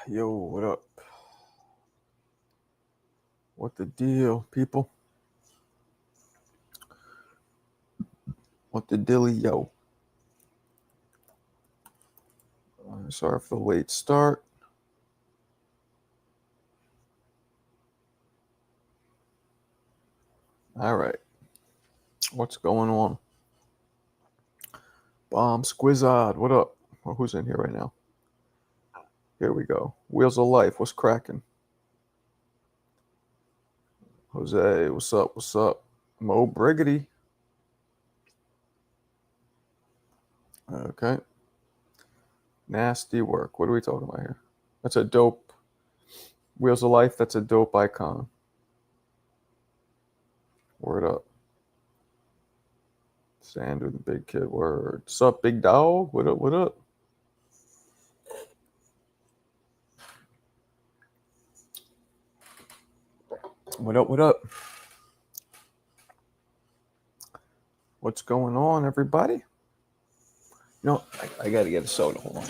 Yo, what up? What the deal, people? What the dilly, yo? Sorry for the late start. All right. What's going on? Bomb Squizzard, what up? Well, who's in here right now? Here we go. Wheels of Life, what's cracking? Jose, what's up? What's up? Mo Briggity. Okay. Nasty work. What are we talking about here? That's a dope. Wheels of Life, that's a dope icon. Word up. Sander, the big kid. Word. What's up, big dog? What up? What up? What up? What up? What's going on, everybody? No, I got to get a soda. Hold on.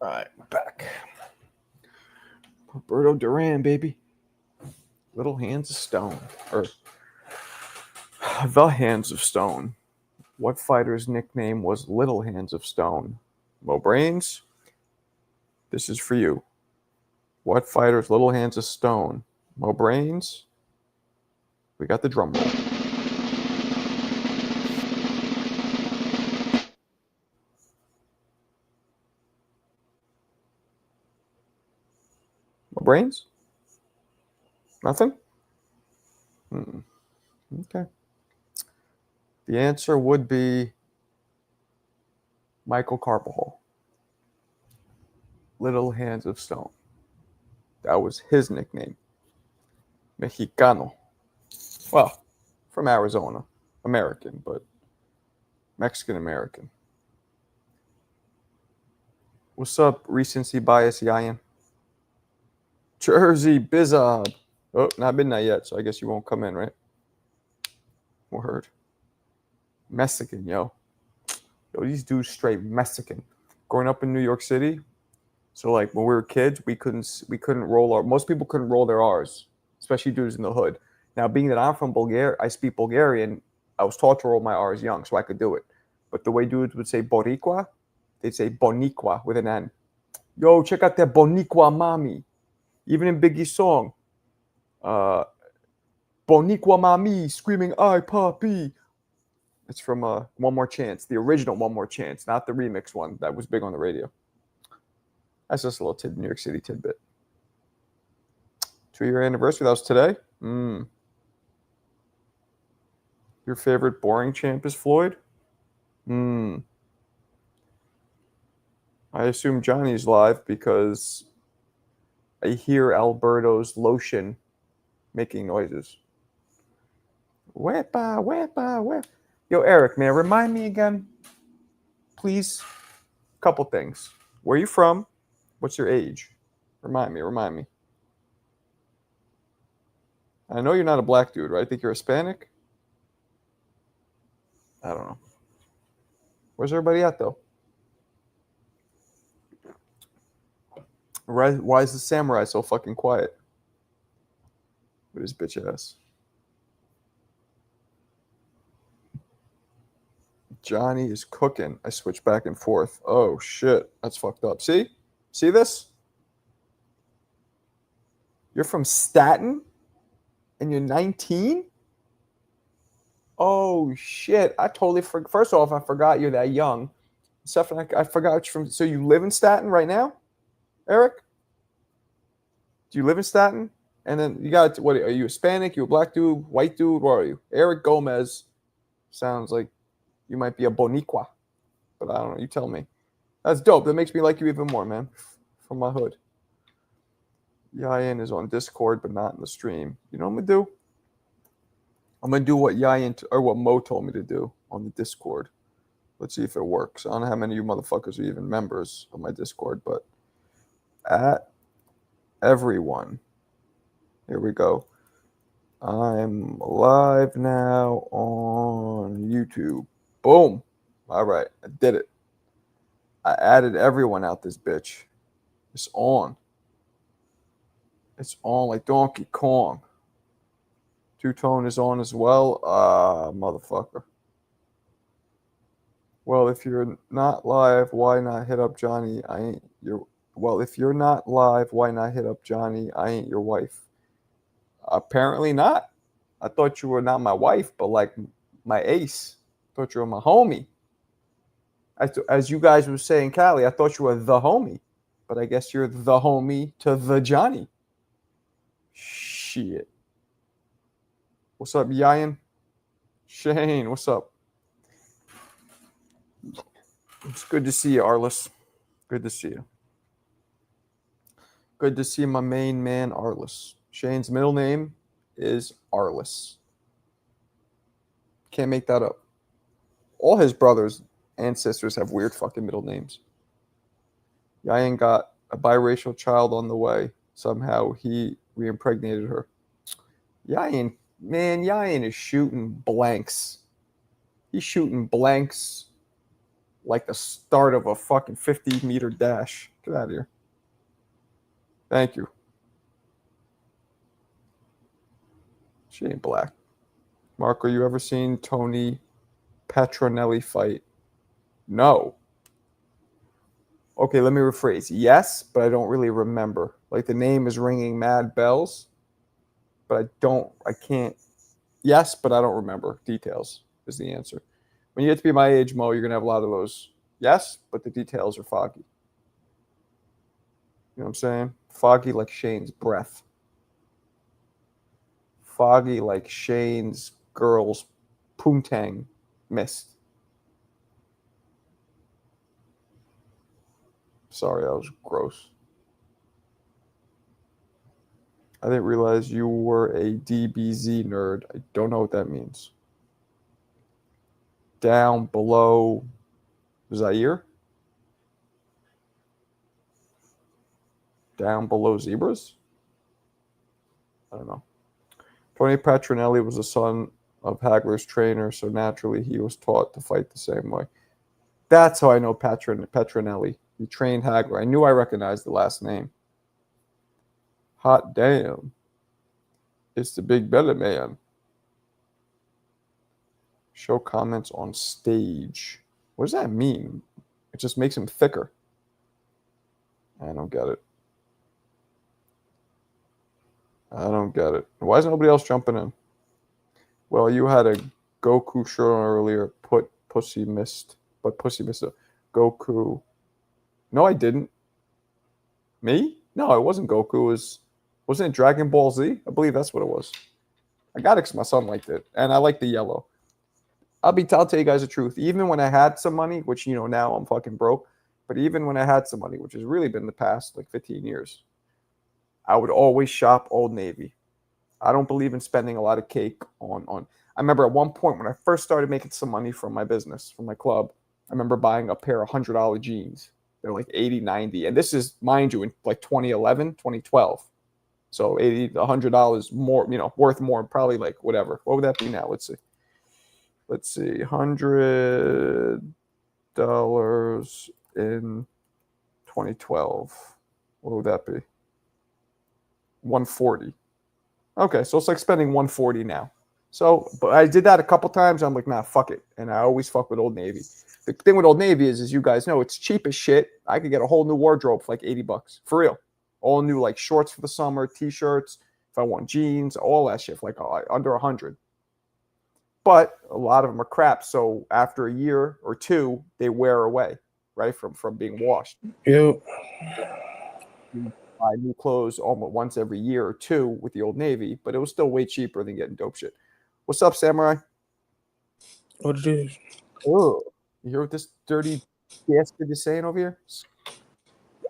All right, we're back. Roberto Duran, baby. Little Hands of Stone. Or The Hands of Stone. What fighter's nickname was Little Hands of Stone? Mo Brains? This is for you. What fighter's Little Hands of Stone? Mo Brains? We got the drum roll. Mo Brains? Nothing? Okay. The answer would be Michael Carpahol. Little Hands of Stone. That was his nickname. Mexicano. Well, from Arizona. American, but Mexican American. What's up, recency bias, Yayan? Jersey Bizard. Oh, not midnight yet, so I guess you won't come in, right? Word. Mexican, yo. Yo, these dudes straight Mexican. Growing up in New York City, so like when we were kids, we couldn't roll our. Most people couldn't roll their R's, especially dudes in the hood. Now, being that I'm from Bulgaria, I speak Bulgarian. I was taught to roll my R's young, so I could do it. But the way dudes would say Boricua, they'd say Boniqua with an N. Yo, check out that Boniqua mommy. Even in Biggie's song, Boniqua mami, screaming, I Papi. It's from One More Chance, the original One More Chance, not the remix one that was big on the radio. That's just a little New York City tidbit. 2-year anniversary, that was today? Your favorite boring champ is Floyd? I assume Johnny's live because I hear Alberto's lotion making noises. Wepa, wepa, wepa. Yo, Eric, man, remind me again, please. Couple things. Where are you from? What's your age? Remind me. I know you're not a black dude, right? I think you're Hispanic. I don't know. Where's everybody at, though? Why is the samurai so fucking quiet? With his bitch ass. Johnny is cooking. I switch back and forth. Oh, shit. That's fucked up. See? See this? You're from Staten? And you're 19? Oh, shit. I totally forgot. First off, I forgot you're that young. Second, I forgot you're from... So you live in Staten right now, Eric? Do you live in Staten? And then you got... What, are you Hispanic? You a black dude? White dude? What are you? Eric Gomez sounds like you might be a Boniqua. But I don't know. You tell me. That's dope. That makes me like you even more, man. From my hood. Yayan is on Discord, but not in the stream. You know what I'm going to do? I'm going to do what Yayan or what Mo told me to do on the Discord. Let's see if it works. I don't know how many of you motherfuckers are even members of my Discord, but at everyone. Here we go. I'm live now on YouTube. Boom. All right, I did it. I added everyone out this bitch. It's on. It's on like Donkey Kong. Two-Tone is on as well. Motherfucker. Well, if you're not live, why not hit up Johnny? I ain't your. Well, if you're not live, why not hit up Johnny? I ain't your wife. Apparently not. I thought you were not my wife, but like my ace. I thought you were my homie. As you guys were saying, Callie, I thought you were the homie, but I guess you're the homie to the Johnny. Shit. What's up, Yayan? Shane, what's up? It's good to see you, Arliss. Good to see you. Good to see my main man, Arliss. Shane's middle name is Arliss. Can't make that up. All his brothers and sisters have weird fucking middle names. Yayan got a biracial child on the way. Somehow he reimpregnated her. Yayan is shooting blanks. He's shooting blanks like the start of a fucking 50-meter dash. Get out of here. Thank you. She ain't black. Marco, you ever seen Tony Petronelli fight? No. Okay, let me rephrase. Yes, but I don't really remember. Like the name is ringing mad bells, but I can't. Yes, but I don't remember. Details is the answer. When you get to be my age, Mo, you're going to have a lot of those. Yes, but the details are foggy. You know what I'm saying? Foggy like Shane's breath. Foggy like Shane's girl's poontang mist. Sorry, that was gross. I didn't realize you were a DBZ nerd. I don't know what that means. Down below Zaire? Down below zebras? I don't know. Tony Petronelli was the son of Hagler's trainer, so naturally he was taught to fight the same way. That's how I know Petronelli. He trained Hagler. I knew I recognized the last name. Hot damn. It's the big belly man. Show comments on stage. What does that mean? It just makes him thicker. I don't get it. I don't get it. Why is nobody else jumping in? Well, you had a Goku shirt on earlier. Pussy missed it. Goku. No, I didn't. Me? No, it wasn't Goku. Wasn't it Dragon Ball Z? I believe that's what it was. I got it because my son liked it, and I like the yellow. I'll tell you guys the truth. Even when I had some money, which now I'm fucking broke, but even when I had some money, which has really been the past like 15 years, I would always shop Old Navy. I don't believe in spending a lot of cake on. I remember at one point when I first started making some money from my business, from my club, I remember buying a pair of $100 jeans. They're like 80, 90. And this is, mind you, in like 2011, 2012. So $80, $100 more, worth more, probably like whatever. What would that be now? Let's see. $100 in 2012. What would that be? 140. Okay, so it's like spending 140 now. So, but I did that a couple times. I'm like, nah, fuck it. And I always fuck with Old Navy. The thing with Old Navy is you guys know, it's cheap as shit. I could get a whole new wardrobe for like $80. For real. All new like shorts for the summer, t-shirts. If I want jeans, all that shit for like under 100. But a lot of them are crap. So after a year or two, they wear away, right? From being washed. Yep. Buy new clothes almost once every year or two with the Old Navy, but it was still way cheaper than getting dope shit. What's up, Samurai? What it is? Oh, you hear what this dirty bastard is saying over here?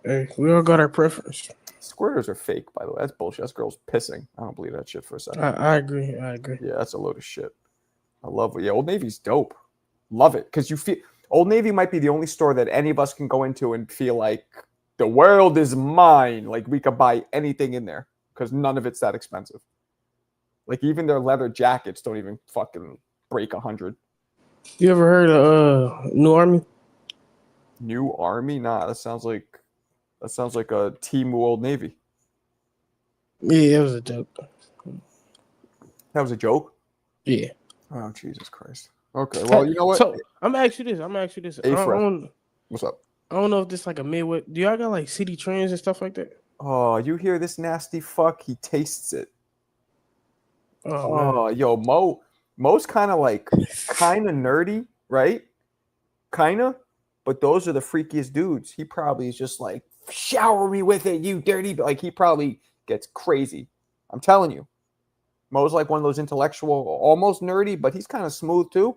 Hey, we all got our preference. Squirters are fake, by the way. That's bullshit. That's girls pissing. I don't believe that shit for a second. I agree. Yeah, that's a load of shit. I love it. Yeah, Old Navy's dope. Love it. Because you feel Old Navy might be the only store that any of us can go into and feel like the world is mine. Like we could buy anything in there because none of it's that expensive. Like even their leather jackets don't even fucking break 100. You ever heard of New Army? New Army? Nah, that sounds like a Temu Old Navy. Yeah, it was a joke. That was a joke? Yeah. Oh, Jesus Christ. Okay, well, you know what? So I'm gonna ask you this. I don't, What's up? I don't know if this like a Midwest. Do y'all got like city trends and stuff like that? Oh, you hear this nasty fuck? He tastes it. Oh, man. Yo, Mo's kind of nerdy, right? Kind of, but those are the freakiest dudes. He probably is just like, shower me with it, you dirty. Like he probably gets crazy. I'm telling you. Mo's like one of those intellectual, almost nerdy, but he's kind of smooth too.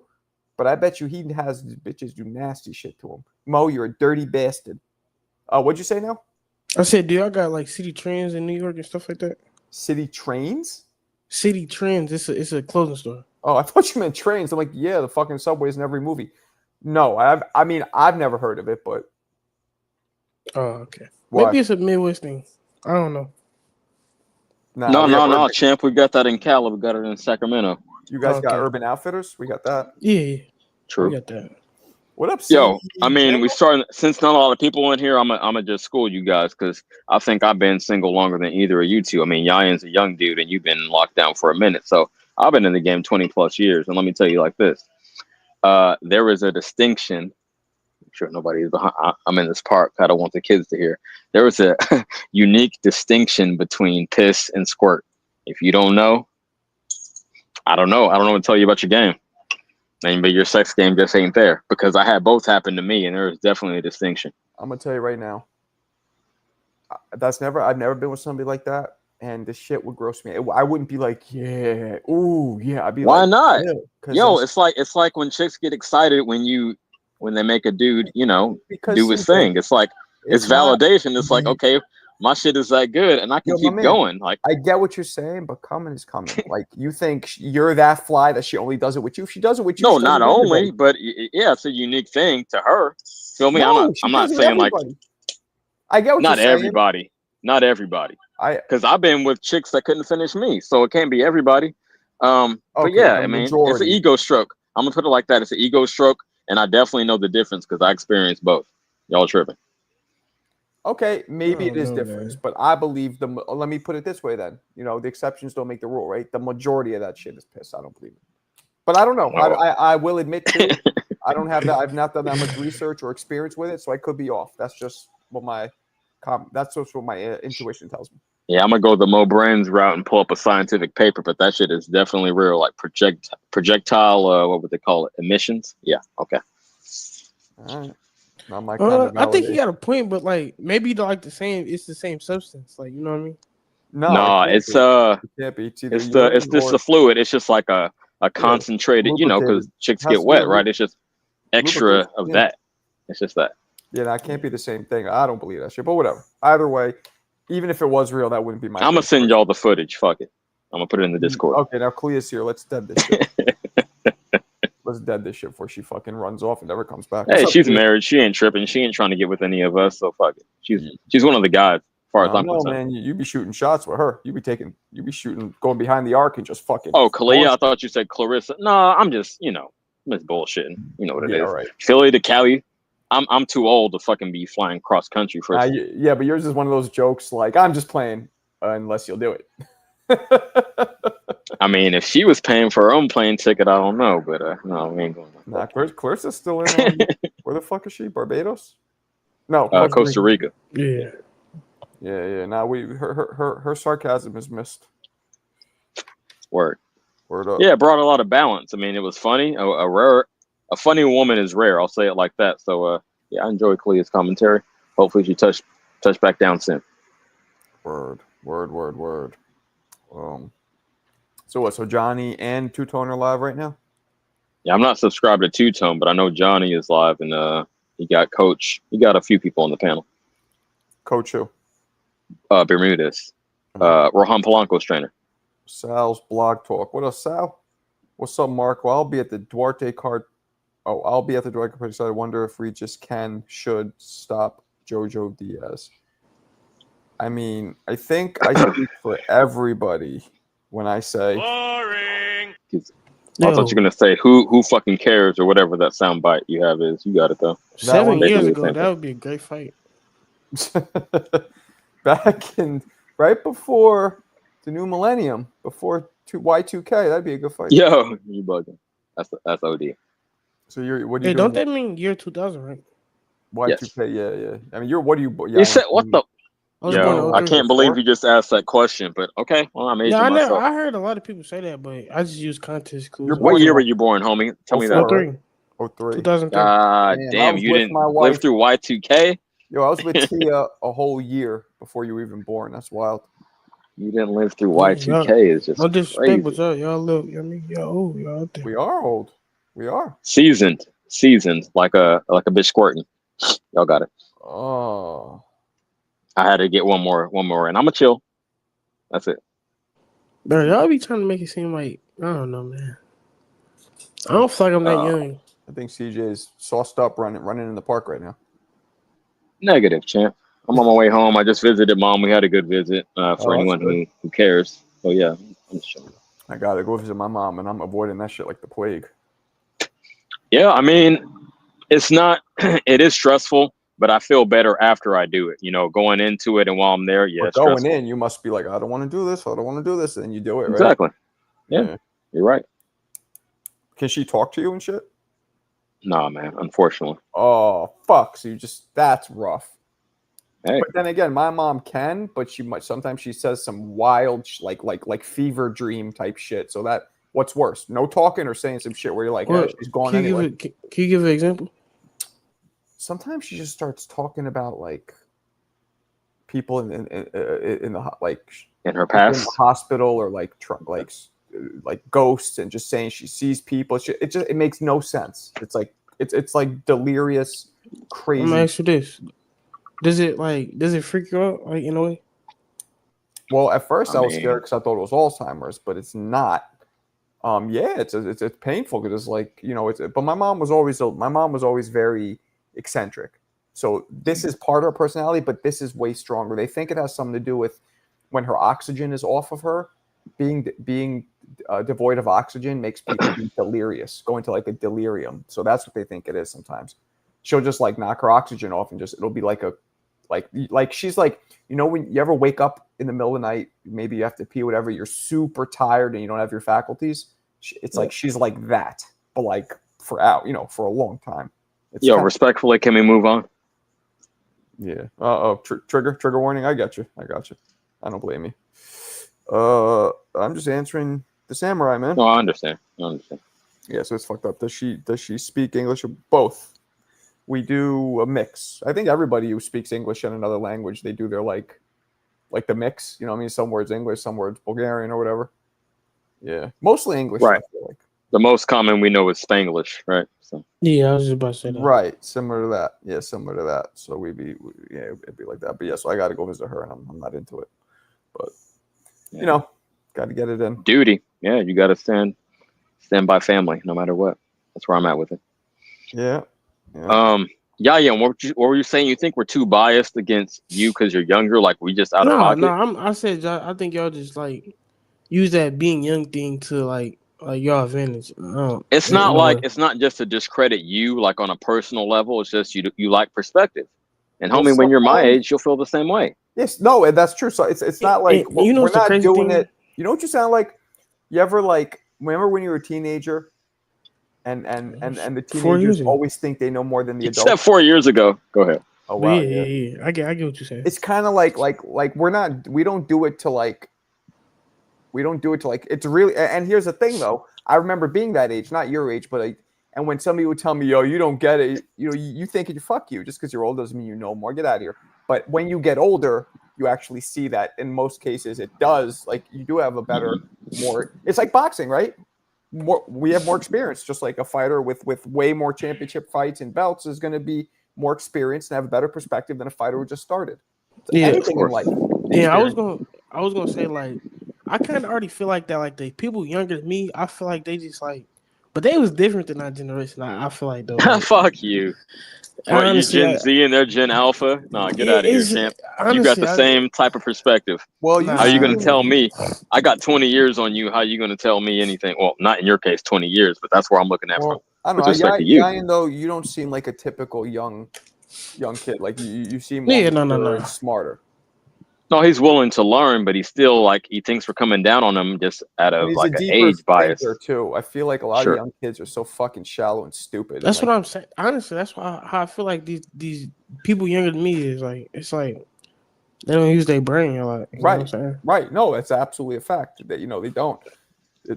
But I bet you he has bitches do nasty shit to him. Mo, you're a dirty bastard. What'd you say now? I said, do y'all got like city trends in New York and stuff like that? City trains? City trends. It's a clothing store. Oh, I thought you meant trains. I'm like, yeah, the fucking subways in every movie. No, I've never heard of it, but Oh, okay. why? Maybe it's a Midwest thing. I don't know. Nah, No, champ. We got that in Cali. We got it in Sacramento. You guys got Okay. Urban Outfitters? We got that. Yeah. True. We got that. What up, Yo, CD? I mean, we started since not a lot of people in here. I'm just school you guys because I think I've been single longer than either of you two. I mean, Yayan's a young dude and you've been locked down for a minute, so I've been in the game 20 plus years. And let me tell you like this: there is a distinction. I'm sure nobody's behind. I'm in this park. I don't want the kids to hear. There is a unique distinction between piss and squirt. If you don't know, I don't know. I don't know what to tell you about your game. But your sex game just ain't there because I had both happen to me, and there is definitely a distinction. I'm gonna tell you right now. I've never been with somebody like that, and this shit would gross me. I wouldn't be like, yeah, ooh, yeah. I'd be Why like, not? yeah, Yo, it's like when chicks get excited when they make a dude, because do his thing. It's like it's validation. It's like, okay, my shit is that good, and I can keep going. Like I get what you're saying, but coming is coming. Like you think you're that fly that she only does it with you. If she does it with you, no, not only, but yeah, it's a unique thing to her. Feel me? No, I'm not saying like I get what not you're saying. everybody, not everybody. Because I've been with chicks that couldn't finish me, so it can't be everybody. But yeah, I mean, it's an ego stroke. I'm gonna put it like that. It's an ego stroke, and I definitely know the difference because I experienced both. Y'all tripping? Okay, maybe it is different, but I believe let me put it this way then. The exceptions don't make the rule, right? The majority of that shit is piss. I don't believe it. But I don't know. I will admit too, I don't have that. I've not done that much research or experience with it, so I could be off. That's just what my intuition tells me. Yeah, I'm gonna go the Mo Brains route and pull up a scientific paper, but that shit is definitely real. Like projectile, what would they call it? Emissions? Yeah. Okay. All right. Not my kind of validation. I think he got a point, but like maybe like the same. It's the same substance. Like you know what I mean? No, it's it can't be. It's just a fluid. It's just like a concentrated, because chicks get wet, right? It's just extra of that. It's just that. Yeah, that can't be the same thing. I don't believe that shit, but whatever. Either way, even if it was real, that wouldn't be my. I'm gonna send y'all the footage. Fuck it. I'm gonna put it in the Discord. Okay, now Clea's here. Let's dead this shit. Let's dead this shit before she fucking runs off and never comes back. Hey, she's married. She ain't tripping. She ain't trying to get with any of us. So fuck it. She's one of the guys. As far as I'm concerned, man, you be shooting shots with her. You be shooting, going behind the arc and just fucking. Oh, Kalia, I thought you said Clarissa. No, I'm just, I'm just bullshitting. You know what it is. Right. Philly to Cali. I'm too old to fucking be flying cross country for. Yeah, but yours is one of those jokes like I'm just playing unless you'll do it. I mean, if she was paying for her own plane ticket, I don't know, but no, we ain't going. Nah, Clarissa's still in. Where the fuck is she? Barbados? No, Costa Rica. Yeah. Now her sarcasm is missed. Word up. Yeah, it brought a lot of balance. I mean, it was funny. A funny woman is rare. I'll say it like that. So yeah, I enjoy Clea's commentary. Hopefully, she touch back down soon. Word. So what? So Johnny and Two Tone are live right now? Yeah, I'm not subscribed to Two Tone, but I know Johnny is live, and he got Coach. He got a few people on the panel. Coach who? Bermudez. Rohan Polanco's trainer. Sal's Blog Talk. What up, Sal? What's up, Mark? Well, I'll be at the Duarte card. Oh, I'll be at the direct competitor. So I wonder if we just should stop Jojo Diaz. I mean, I think I speak for everybody when I say Boring. I thought you were gonna say who fucking cares or whatever that sound bite you have is. You got it though. 7 years Basically the ago, same that thing. would be a great fight. back in right before the new millennium, before Y2K, that'd be a good fight. Yo, you bugging. That's OD. So what are you Hey, doing? don't that mean year 2000, right? Y2K, yeah. I mean, what are you? You said what the? I was born in Yo, I 03. can't believe you just asked that question. But okay, well I'm aging Yeah, myself. I heard a lot of people say that, but I just use context clues. You're What born year in were you born, homie? Tell me that. 03. 03. 2003. God Damn, I damn, was you with didn't my live wife. through Y2K. Yo, I was with Tia a whole year before you were even born. That's wild. You didn't live through Yeah, Y2K. Is just no disrespect, crazy. but y'all look, you know what I mean? Y'all old, y'all out there. We are old. We are. Seasoned, like a bitch squirting. Y'all got it. Oh. I had to get one more, and I'm a chill. That's it. Bro, y'all be trying to make it seem like, I don't know, man. I don't feel like I'm that young. I think CJ is sauced up running in the park right now. Negative, champ. I'm on my way home. I just visited mom. We had a good visit for anyone who cares. So yeah, I'm chilling. I gotta go visit my mom, and I'm avoiding that shit like the plague. Yeah, I mean, it's not. It is stressful, but I feel better after I do it. You know, going into it and while I'm there, yeah, But it's going stressful. in, you must be like, I don't want to do this. I don't want to do this, and you do it, right? Exactly. Yeah, you're right. Can she talk to you and shit? Nah, man. Unfortunately. Oh fuck! So that's rough. Hey. But then again, my mom can, but sometimes she says some wild, like fever dream type shit. So what's worse, no talking or saying some shit where you're like, she's gone anyway. Can you give an example? Sometimes she just starts talking about like people in the like in her past in the hospital or like ghosts and just saying she sees people. It makes no sense. It's like delirious, crazy. I'm gonna ask you this: does it freak you out like in a way? Well, at first I was scared because I thought it was Alzheimer's, but it's not. Yeah, it's painful because it's like, you know, but my mom was always very eccentric. So this is part of her personality, but this is way stronger. They think it has something to do with when her oxygen is off of her, being devoid of oxygen makes people be delirious, go into like a delirium. So that's what they think it is sometimes. She'll just like knock her oxygen off and it'll be like she's like, you know, when you ever wake up in the middle of the night, maybe you have to pee, whatever, you're super tired and you don't have your faculties. It's like she's like that, but like for a long time. Respectfully, can we move on? Yeah. Trigger warning. I got you. I don't blame you. I'm just answering the samurai, man. No, I understand. Yeah, so it's fucked up. Does she speak English or both? We do a mix. I think everybody who speaks English in another language, they do their like the mix. You know what I mean? Some words English, some words Bulgarian or whatever. Yeah. Mostly English. Right. I feel like. The most common we know is Spanglish, right? So. Yeah, I was just about to say that. Right. Similar to that. Yeah, similar to that. So it'd be like that. But yeah, so I got to go visit her and I'm not into it. But, you know, got to get it in. Duty. Yeah, you got to stand by family no matter what. That's where I'm at with it. Yeah. Yeah. What were you saying? You think we're too biased against you because you're younger? Like we just out of pocket? No. I said I think y'all just like use that being young thing to like your advantage. It's not just to discredit you like on a personal level. It's just you like perspective. And homie, when you're my age, you'll feel the same way. Yes, no, that's true. So it's not like you know, we're not doing thing? it. You know what you sound like? You ever like remember when you were a teenager? And the teenagers always think they know more than the adults. Except 4 years ago. Go ahead. Oh wow, yeah. I get what you're saying. It's kind of like we don't do it to like it's really. And here's the thing though, I remember being that age, not your age, but and when somebody would tell me, yo, you don't get it, you know, you think fuck you, just because you're old doesn't mean you know more. Get out of here. But when you get older, you actually see that in most cases it does. Like you do have a better, more. It's like boxing, right? We have more experience, just like a fighter with way more championship fights and belts is going to be more experienced and have a better perspective than a fighter who just started. Anything in life. Yeah, I was gonna say like I kind of already feel like that. Like the people younger than me, I feel like they just like But they was different than our generation. I feel like though. Like, Fuck you. What, you honestly, Gen Z and they're Gen Alpha? No, get out of here, it's champ. You got honestly, the same type of perspective. Well, nah, How you gonna I tell don't. me? I got 20 years on you. How you gonna tell me anything? Well, not in your case, 20 years, but that's where I'm looking at from well, I don't with know. respect to you. Yayan, though, you don't seem like a typical young kid. Like you seem more Yeah, no. mature and smarter. No, he's willing to learn, but he's still like he thinks we're coming down on him just out And of he's a like an deeper age bias. thinker too. I feel like a lot of Sure. young kids are so fucking shallow and stupid. That's And what I'm saying. Honestly, that's how I feel like these people younger than me is like. It's like they don't use their brain a lot. You know what I'm saying? right. No, that's absolutely a fact that they don't.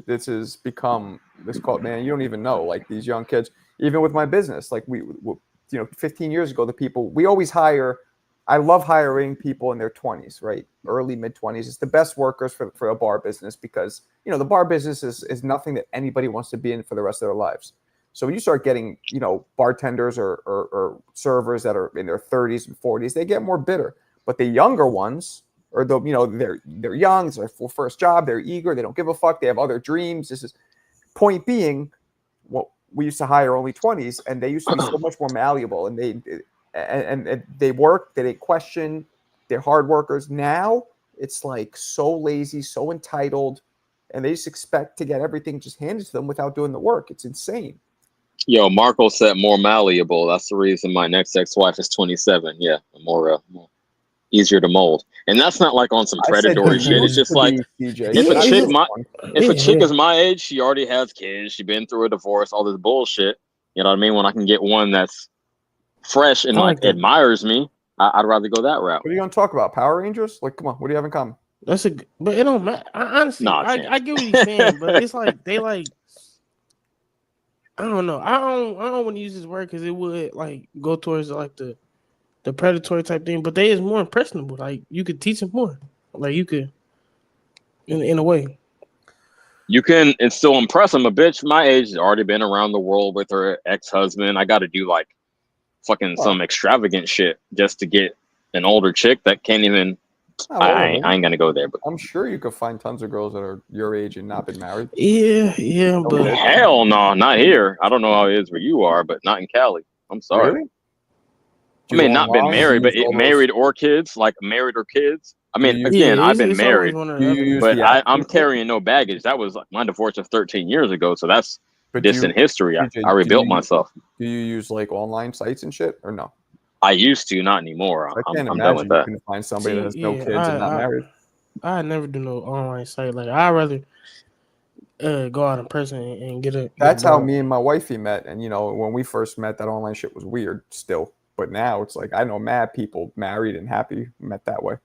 This has become this called man. You don't even know like these young kids. Even with my business, like we 15 years ago, the people we always hire. I love hiring people in their 20s, right? Early mid 20s. It's the best workers for a bar business because the bar business is nothing that anybody wants to be in for the rest of their lives. So when you start getting bartenders or servers that are in their 30s and 40s, they get more bitter. But the younger ones, or they're young, it's their first job, they're eager, they don't give a fuck, they have other dreams. This is point being, well, we used to hire only 20s, and they used to be so much more malleable, and they work, they question, they're hard workers. Now it's like so lazy, so entitled, and they just expect to get everything just handed to them without doing the work. It's insane. Yo, Marco said more malleable. That's the reason my next ex-wife is 27. Yeah, more easier to mold. And that's not like on some predatory shit. It's just like CJ. if a Yeah, chick yeah. is my age, she already has kids, she been through a divorce, all this bullshit. You know what I mean? When I can get one that's fresh and I like like that. admires me, I'd rather go that route. What are you going to talk about? Power Rangers? Like, come on, what do you have in common? But it don't matter. Honestly, Nah, I get what he's saying, but it's like they like. I don't know. I don't want to use this word because it would like go towards like the predatory type thing. But they is more impressionable. Like you could teach them more. Like you could, in a way. You can and still impress them. A bitch my age has already been around the world with her ex-husband. I got to do like fucking some extravagant shit just to get an older chick that can't even. I ain't gonna go there, but I'm sure you could find tons of girls that are your age and not been married. Yeah, but hell no, not here. I don't know how it is where you are, but not in Cali. I'm sorry. Really? I mean, not been married, but married or kids, like married or kids. I mean, again, I've been married, but I'm carrying no baggage. That was like my divorce of 13 years ago, so that's distant history. I rebuilt myself. Do you use like online sites and shit, or no? I used to, not anymore. I can't I'm done with imagine you that. can find somebody that has no kids and not married. I never do no online site. Like I'd rather go out in person and get a. That's how me and my wifey met, and when we first met, that online shit was weird still. But now it's like I know mad people married and happy met that way.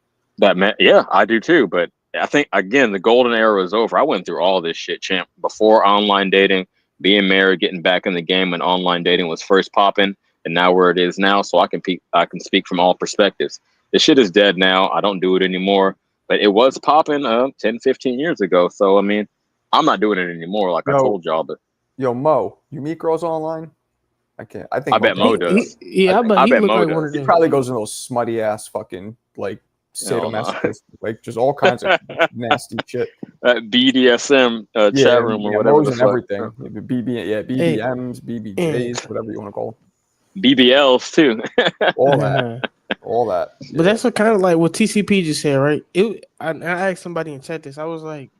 Yeah, I do too. But I think again, the golden era is over. I went through all this shit, champ. Before online dating, being married, getting back in the game when online dating was first popping, and now where it is now. So I can speak from all perspectives. This shit is dead now. I don't do it anymore. But it was popping 10, 15 years ago. So I mean, I'm not doing it anymore. Like I told y'all. But Mo, you meet girls online? I can't. I think I bet Mo does. I bet Mo like does. one of them. He probably goes in those smutty ass fucking like sadomasochist, like just all kinds of nasty shit. BDSM chat room or whatever. And everything. BBMs, BBJs, whatever you want to call them. BBLs too. all that. But that's what kind of like what TCP just said, right? I asked somebody in chat this. I was like,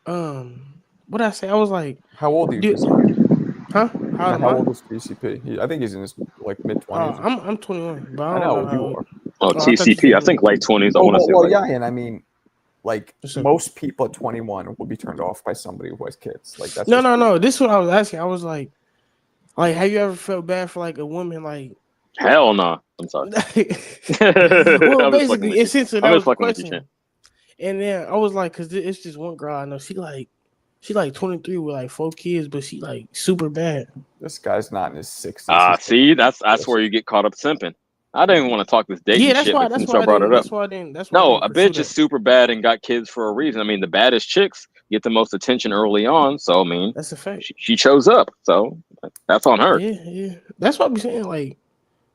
what did I say? I was like, how old are you? Huh? How old is TCP? I think he's in his like mid 20s. I'm 21, but I know you are. Oh, TCP. I think late 20s. I want to say. Well, yeah, and I mean, like most people at 21 will be turned off by somebody who has kids. Like that's no. This is what I was asking. I was like, have you ever felt bad for like a woman? Like, hell no. I'm sorry. Well, basically, essentially, that was the question. And then I was like, because it's just one girl I know. She like 23 with like 4 kids, but she like super bad. This guy's not in his 60s. See, that's where you get caught up simping. I didn't even want to talk this dating shit, but since I brought it up. No, a bitch is super bad and got kids for a reason. I mean, the baddest chicks get the most attention early on. So I mean, that's a fact. She chose up, so that's on her. Yeah. That's what I'm saying. Like,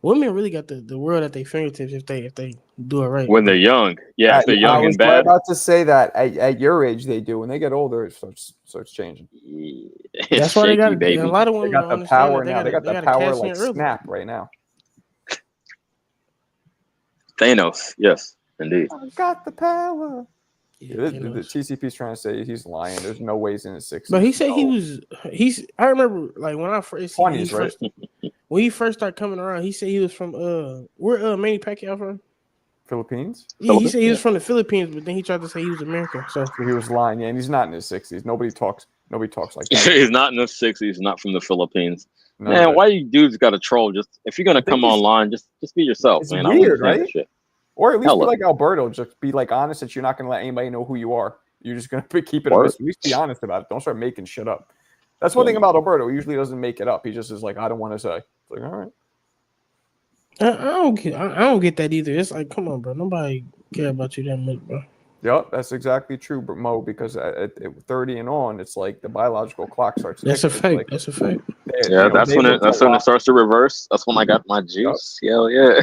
women really got the world at their fingertips if they do it right. When they're young. Yeah, if they're I young was and bad. about to say that at your age they do. When they get older, it starts changing. It's That's why they shaky, got baby. a lot of They women got don't the understand power that. now. They got the cash power in like early. Snap right now. Thanos. Yes, indeed. I got the power. Yeah, The TCP's trying to say he's lying. There's no ways in his 60s. but he said No. he's. I remember like when I first seen 20s, right? when he first started coming around. He said he was from where Manny Pacquiao from? Philippines. Yeah, he said he was from the Philippines, but then he tried to say he was American. So So he was lying. Yeah, and he's not in his 60s. Nobody talks like that. He's not in the 60s. Not from the Philippines. None of Man, it. why you dudes got to troll? Just if you're gonna I think come it's- online, just be yourself, It's man. I don't weird, understand right? this shit. Or at least be Hella. like Alberto. Just be like honest that you're not going to let anybody know who you are. You're just going to keep it a Word. mystery. At least be honest about it. Don't start making shit up. That's one thing about Alberto. He usually doesn't make it up. He just is like, I don't want to say. It's like, all right. I don't get that either. It's like, come on, bro. Nobody care about you that much, bro. Yep, that's exactly true, Mo. Because at 30 and on, it's like the biological clock starts. That's a ticking. fact. Like, that's a fact. Yeah, that's when it look starts to reverse. That's when I got my juice. Hell yeah.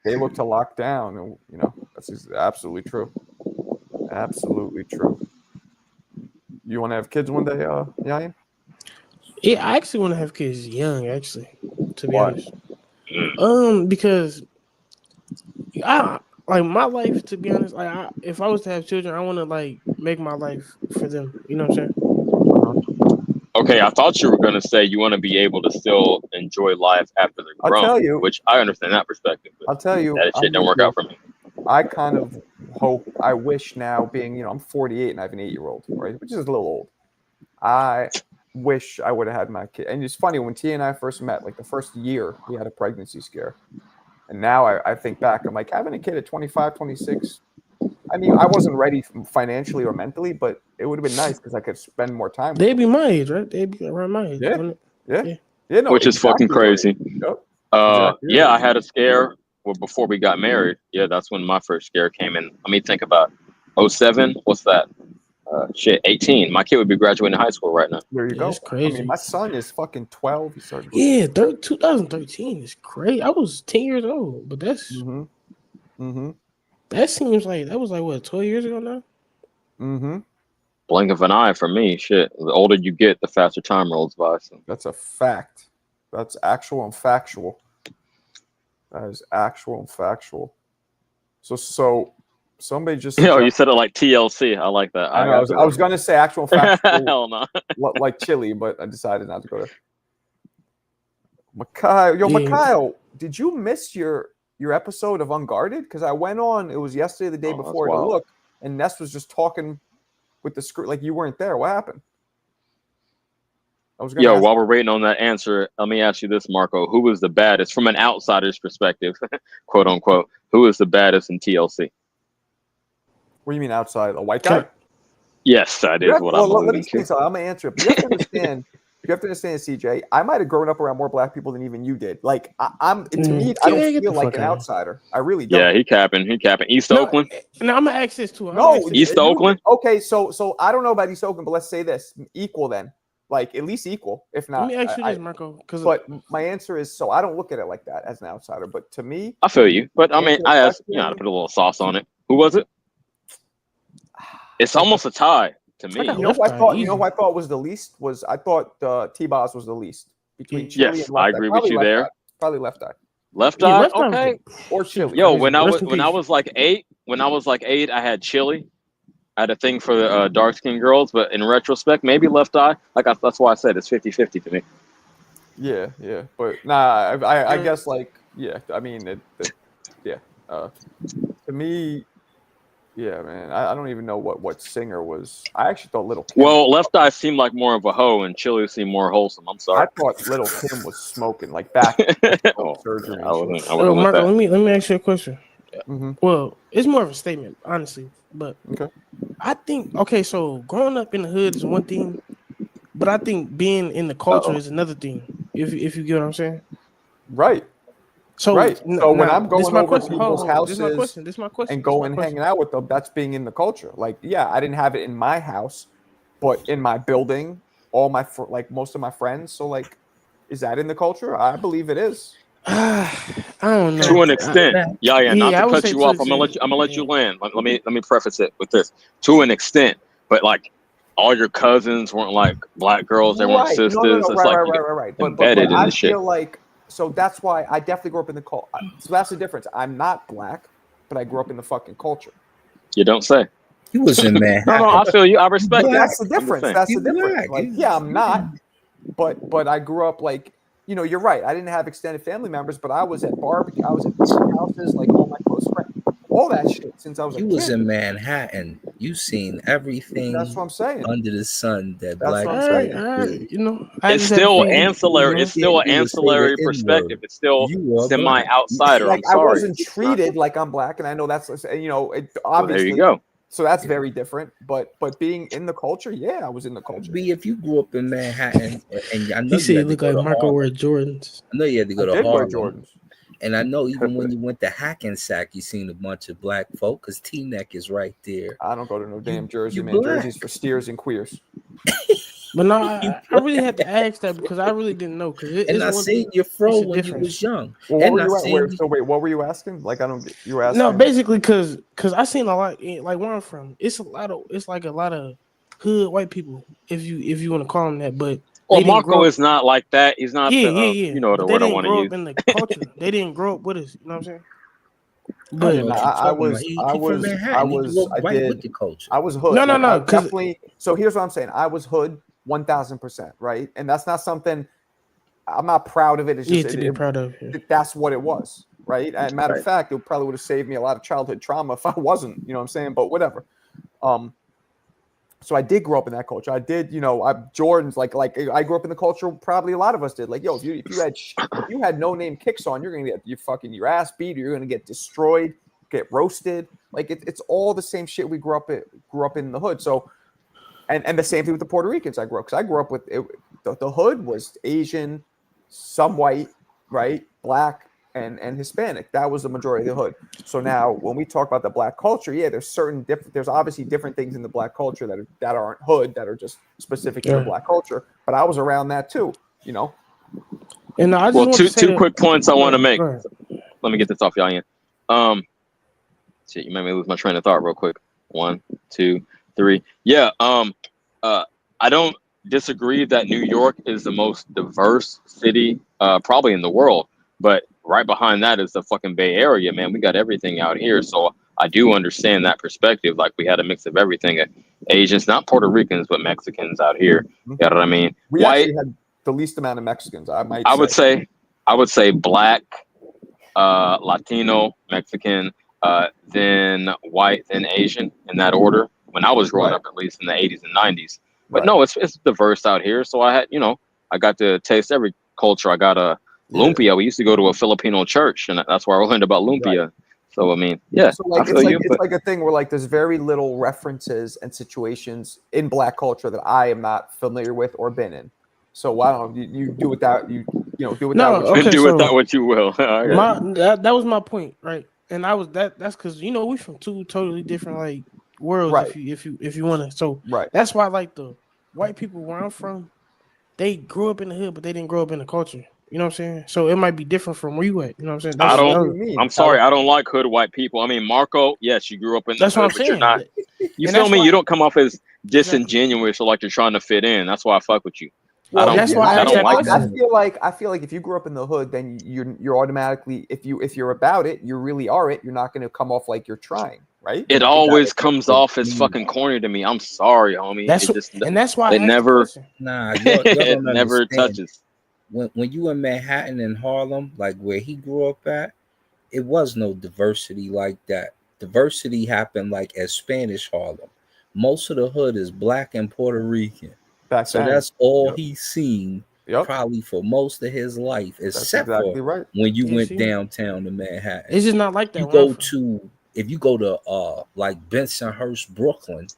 they look to lock down, and that's absolutely true. Absolutely true. You want to have kids one day, Yayan? Yeah, I actually want to have kids young. Actually, to be Why? honest, because I like my life. To be honest, like if I was to have children, I want to like make my life for them. You know what I'm saying? Okay, I thought you were gonna say you want to be able to still enjoy life after they're I'll grown, tell you. which I understand that perspective. But I'll tell you. that shit don't work out for me. I kind of I wish now being, I'm 48 and I have an 8-year-old, right? Which is a little old. I wish I would have had my kid. And it's funny, when T and I first met, like the first year, we had a pregnancy scare. And now I think back, I'm like, having a kid at 25, 26, I mean, I wasn't ready financially or mentally, but it would have been nice because I could spend more time with They'd them. be my age, right? They'd be around my age. Yeah. No, Which is fucking crazy. Yep. Yeah, I had a scare before we got married. Yeah, that's when my first scare came in. Let me think about 07. What's that? 18. My kid would be graduating high school right now. There you go. That's crazy. I mean, my son is fucking 12. He started. Yeah, 2013 is crazy. I was 10 years old, but that's that seems like that was like what 12 years ago now. Blink of an eye for me. Shit, the older you get, the faster time rolls by. So. That's a fact. That's actual and factual. That is actual and factual. So somebody just you said it like TLC. I like that. I know. I was going to say actual and factual. Hell no. Like chili, but I decided not to go there. Mikhail, did you miss your episode of Unguarded? Because I went on. It was yesterday, the day before to look, and Ness was just talking with the script like you weren't there. What happened? While we're waiting on that answer, let me ask you this, Marco. Who was the baddest from an outsider's perspective, quote unquote? Who is the baddest in TLC? What do you mean outside? A white guy? Yes, that is what I'm alluding to. I'm gonna answer it. But you have to understand, CJ. I might have grown up around more black people than even you did. Like to me, I don't feel like an outsider. I really don't. Yeah, he capping. East Oakland. No, I'm gonna ask this too. East Oakland. Okay, so I don't know about East Oakland, but let's say this: equal then. Like at least equal, if not. Let me ask you this, Marco. But my answer is so I don't look at it like that as an outsider. But to me, I feel you. But I mean, I asked, to put a little sauce on it. Who was it? It's almost a tie to me. You know who I thought was the least was I thought T-Boz was the least between Chili and Left I agree with you there. Probably Left Eye. Left Eye, okay. Or Chili. Yo, when I was like 8, I had Chili. I had a thing for the dark-skinned girls, but in retrospect, maybe Left Eye. That's why I said it's 50-50 to me. Yeah. But nah, I guess I mean, to me, yeah, man. I don't even know what singer was. I actually thought Little Kim. Well, Left Eye seemed like more of a hoe, and Chili seemed more wholesome. I'm sorry. I thought Little Kim was smoking like back surgery. Marco, let me ask you a question. Well, it's more of a statement, honestly. But I think so growing up in the hood is one thing, but I think being in the culture is another thing. If you get what I'm saying, right? So when I'm going over people's houses, this my question, and going hanging out with them, that's being in the culture. Like, yeah, I didn't have it in my house, but in my building, all my most of my friends. So like, is that in the culture? I believe it is. I don't know. To an extent, yeah. Not Yeah, to I would cut say you to off, an I'm gonna let extent. you. I'm gonna let you land. Let me preface it with this. To an extent, but like all your cousins weren't like black girls. They weren't Right. No, no, sisters. no. It's Right, like right, you right, get right, right. But embedded in I the shit. feel like so that's why I definitely grew up in the culture. So that's the difference. I'm not black, but I grew up in the fucking culture. You don't say. You was in No, Manhattan. I feel you. I respect But it. that's the I'm just difference. saying. That's You the difference. black. Like, yeah, I'm not, but I grew up like, you're right. I didn't have extended family members, but I was at barbecue. I was at beach houses, like all my close friends, all that shit since I was a You was kid. in Manhattan. You seen That's everything what I'm saying. under the sun that That's black what I'm All right, saying. all right. did. You know, I It's just had a still few. ancillary. It's still an You would say the ancillary N perspective. word. It's still You are semi black. outsider. Like I'm I sorry. wasn't treated like I'm black, and I know that's it, Well, there you obviously. go. So that's Yeah. very different. But being in the culture, yeah, I was in the culture. B, if you grew up in Manhattan, and I know He you said he had to looked go like to Marco Harlem. wear Jordans. I know you had to I go to did wear Harlem. Jordans. And I know even when you went to Hackensack, you seen a bunch of black folk because T-Neck is right there. I don't go to no damn Jersey, You man. black. Jersey's for steers and queers. But no, You I really had to ask that because I really didn't know. Because And it's I one seen thing. your fro It's a when you was difference. young. Well, what And were I you at? seen Wait, so wait, what were you asking? Like, I don't get you were asking. No, basically, because I seen a lot. Like where I'm from, it's like a lot of hood white people, if you want to call them that. But Well, they didn't grow Marco up. is not like that. He's not Yeah, the yeah, you yeah. know the But they word I didn't want to grow up use. in the culture. They didn't grow up with us. You know what I'm saying? I don't But know Yeah, what you're I talking about. was, I He from was, I Manhattan. He grew was, up I right with did, the culture. I was hood. no, Like, I because definitely. So here's what I'm saying. I was hood 1,000%, right? And that's not something I'm not proud of. It. It's yeah, just to be proud of. Yeah. that's what it was, right? And matter of Right. fact, it probably would have saved me a lot of childhood trauma if I wasn't. You know what I'm saying? But whatever. Um, so I did grow up in that culture. I did, I Jordans like I grew up in the culture. Probably a lot of us did. Like, yo, if you had no name kicks on, you're gonna get your ass beat. Or you're gonna get destroyed, get roasted. Like it's all the same shit we grew up in the hood. So and the same thing with the Puerto Ricans I grew up because I grew up with it, the hood was Asian, some white, right, black and Hispanic. That was the majority of the hood. So now when we talk about the black culture, yeah, there's obviously different things in the black culture that aren't hood that are just specific to the Yeah. black culture. But I was around that too, you know. And I just Well, want to say two that. quick points I want to Go make. ahead. Let me get this off y'all. Ian. Shit, you made me lose my train of thought real quick. 1, 2, 3. Yeah. I don't disagree that New York is the most diverse city, probably in the world. But right behind that is the fucking Bay Area, man. We got everything out here, so I do understand that perspective. Like we had a mix of everything. Asians, not Puerto Ricans, but Mexicans out here. You know what I mean? We White. actually had the least amount of Mexicans, I might I say. would say black, Latino, Mexican, then white, then Asian in that order. When I was growing Right. up, at least in the 80s and 90s. But Right. no, it's diverse out here. So I had, I got to taste every culture. I got a lumpia. We used to go to a Filipino church, and that's where I learned about lumpia. Right. So I mean, yeah, So like I feel you. it's But like a thing where like there's very little references and situations in black culture that I am not familiar with or been in. So why don't you do with that do with No, that what you okay, do with so that what you will. All right. that was my point, right? And I was that's because we from two totally different like worlds. Right. If you want to, so Right. that's why like the white people where I'm from, they grew up in the hood, but they didn't grow up in the culture. You know what I'm saying? So it might be different from where you at. You know what I'm saying? I What don't. do you mean? I'm sorry. I don't like hood white people. I mean, Marco. Yes, you grew up in the That's what I'm hood, but you're saying. not. You And feel that's me? You why don't come off as exactly. disingenuous or like you're trying to fit in. That's why I fuck with you. I Well, And don't. that's why I I asked don't that like I that. question. feel like if you grew up in the hood, then you're automatically if you're about it, you really are it. You're not going to come off like you're trying, right? It Is that always what comes off as fucking corny to me. I'm sorry, homie. That's It what, just. and that's why I It asked the never. question. Nah, y'all It don't never understand. touches. When you in Manhattan and Harlem, like where he grew up at, it was no diversity like that. Diversity happened like at Spanish Harlem. Most of the hood is black and Puerto Rican. back So then? that's all Yep. he's seen Yep. probably for most of his life, That's except for exactly right. when you Yeah, went see? downtown to Manhattan. It's just not like that You where I'm go from. to if you go to like Bensonhurst, Brooklyn,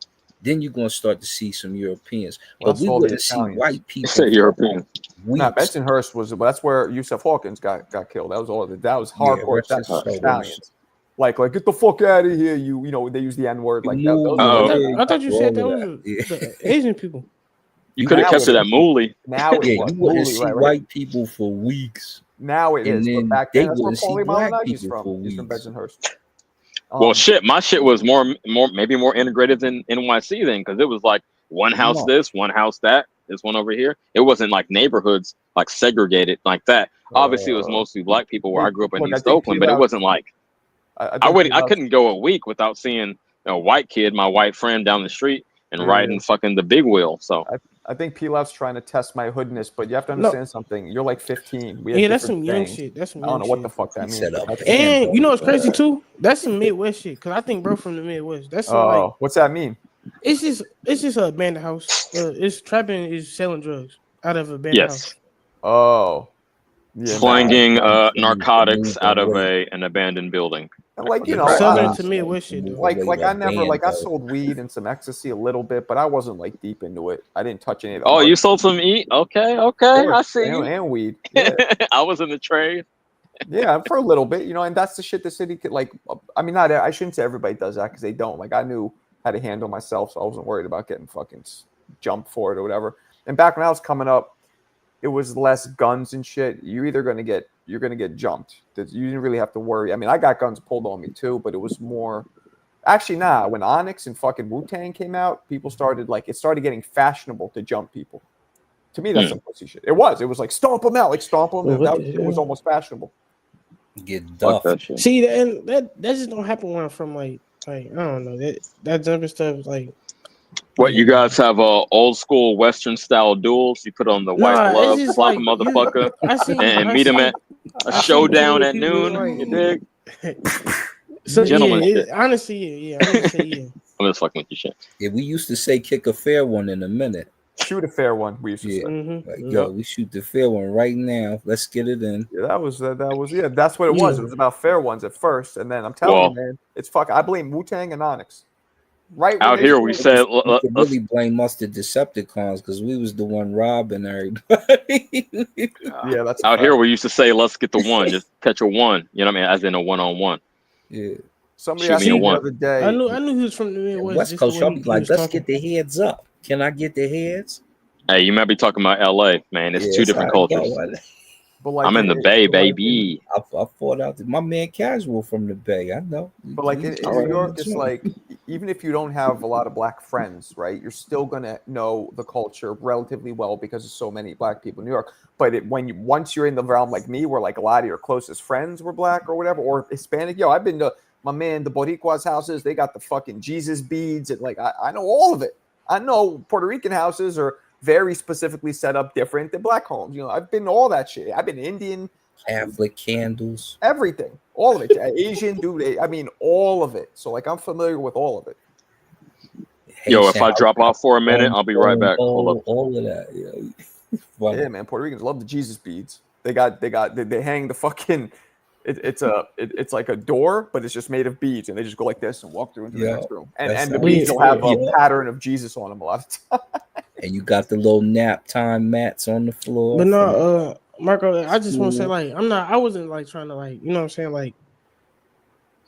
then you're gonna start to see some Europeans. Well, But that's we all the wouldn't see Italians. white You people say for European. Nah, weeks. Bensonhurst was, but that's where Yusuf Hawkins got killed. That was all. That was Yeah, hardcore rest his soul. Italians. Like get the fuck out of here. They use the N word You like that. Those move are I Oh, the thought wig, I thought you all said of that was that. Yeah. the Asian people. You could have kept it at Mooley. Now it Yeah, was you wouldn't Mooley, see right? white people for weeks. Now it And is, but then back they then, that's where wouldn't see Paulie black Malignaggi's people from. for He's from weeks. Bensonhurst. Well, shit, my shit was maybe more integrated than NYC then, because it was like one house No. this, one house that, this one over here. It wasn't like neighborhoods like segregated like that. Obviously, it was mostly black people where I grew up in Look, I East think Oakland, but it wasn't like I I think couldn't go a week without seeing a white kid, my white friend down the street, and Yeah. riding fucking the big wheel. So I think P-Love's trying to test my hoodness, but you have to No. understand something. You're like 15. We have Yeah, that's different some young things. shit. That's some I don't young know what shit. the fuck that He means. set but up that's- And you know what's crazy too? That's some Midwest shit. Cause I think bro from the Midwest. That's some like Oh, what's that mean? it's just a abandoned house. It's trapping is selling drugs out of a abandoned house. yes, Oh, yeah, slanging Nah, narcotics out of away. an abandoned building. and like you The know, crack Southern house. to Midwest shit though. like I never like I sold. sold weed and some ecstasy a little bit, but I wasn't like deep into it. I didn't touch any of the Oh, hard you sold some eat? Okay, I see you. and weed. Yeah. I was in the trade. Yeah, for a little bit, you know, and that's the shit the city could like. I mean, I shouldn't say everybody does that because they don't. Like, I knew how to handle myself, so I wasn't worried about getting fucking jumped for it or whatever. And back when I was coming up, it was less guns and shit. You're gonna get jumped. You didn't really have to worry. I mean, I got guns pulled on me too, but it was more. Actually, nah. When Onyx and fucking Wu-Tang came out, people started it started getting fashionable to jump people. To me, that's some pussy shit. It was like stomp them out, like stomp them. Well, what It the was hell? almost fashionable. Get Fuck duffed. that shit. See, and that just don't happen when I'm from like I don't know that jumping stuff like. What, you yeah. guys have old school Western style duels? You put on the white Nah, glove, it's just slap like a motherfucker, I see and I meet him see- at a I see showdown plenty of at people noon. like- You dig? So Gentleman yeah, shit. honestly, yeah, I'm gonna say yeah. I'm just fucking with you, shit. Yeah, we used to say kick a fair one in a minute. Shoot a fair one. We used to Yeah. say. Mm-hmm. Like, yo, we shoot the fair one right now. Let's get it in. Yeah, that was yeah. That's what it was. Yeah. It was about fair ones at first, and then I'm telling Well- you, man, it's fuck. I blame Wu-Tang and Onyx. Right when Out they here, we started- said You could really blame us, the Decepticons, because we was the one robbing everybody. yeah, that's a out fact. here we used to say, "Let's get the one, just catch a one." You know what I mean? As in a one-on-one. Yeah. Somebody Shoot asked me a me the one. other day. I knew he was from the And Midwest. West just Coast, the way y'all be he like, was let's talking. get the heads up. Can I get the heads? Hey, you might be talking about LA, man. It's two different how it cultures. go. But like I'm in the Bay, baby. I fought out my man Casual from the Bay. I know. But like in All right. New York, it's like even if you don't have a lot of black friends, right? You're still gonna know the culture relatively well because there's so many black people in New York. But once you're in the realm like me, where like a lot of your closest friends were black or whatever, or Hispanic, yo, I've been to my man the Boricua's houses. They got the fucking Jesus beads, and like I know all of it. I know Puerto Rican houses are very specifically set up different than black homes. You know, I've been to all that shit. I've been Indian. Catholic candles. Everything, all of it. Asian, dude. I mean, all of it. So, like, I'm familiar with all of it. Yo, if Haitian I drop off for a minute, house, I'll be right back. Hold up. all of that. Yeah. Wow. Yeah, man. Puerto Ricans love the Jesus beads. They hang the fucking. It's like a door, but it's just made of beads, and they just go like this and walk through into the Yeah, next room. And that's the how beads it will have a is. pattern of Jesus on them a lot of times. And you got the little nap time mats on the floor. But no, Marco, I just want to say School. like I wasn't like trying to like you know what I'm saying like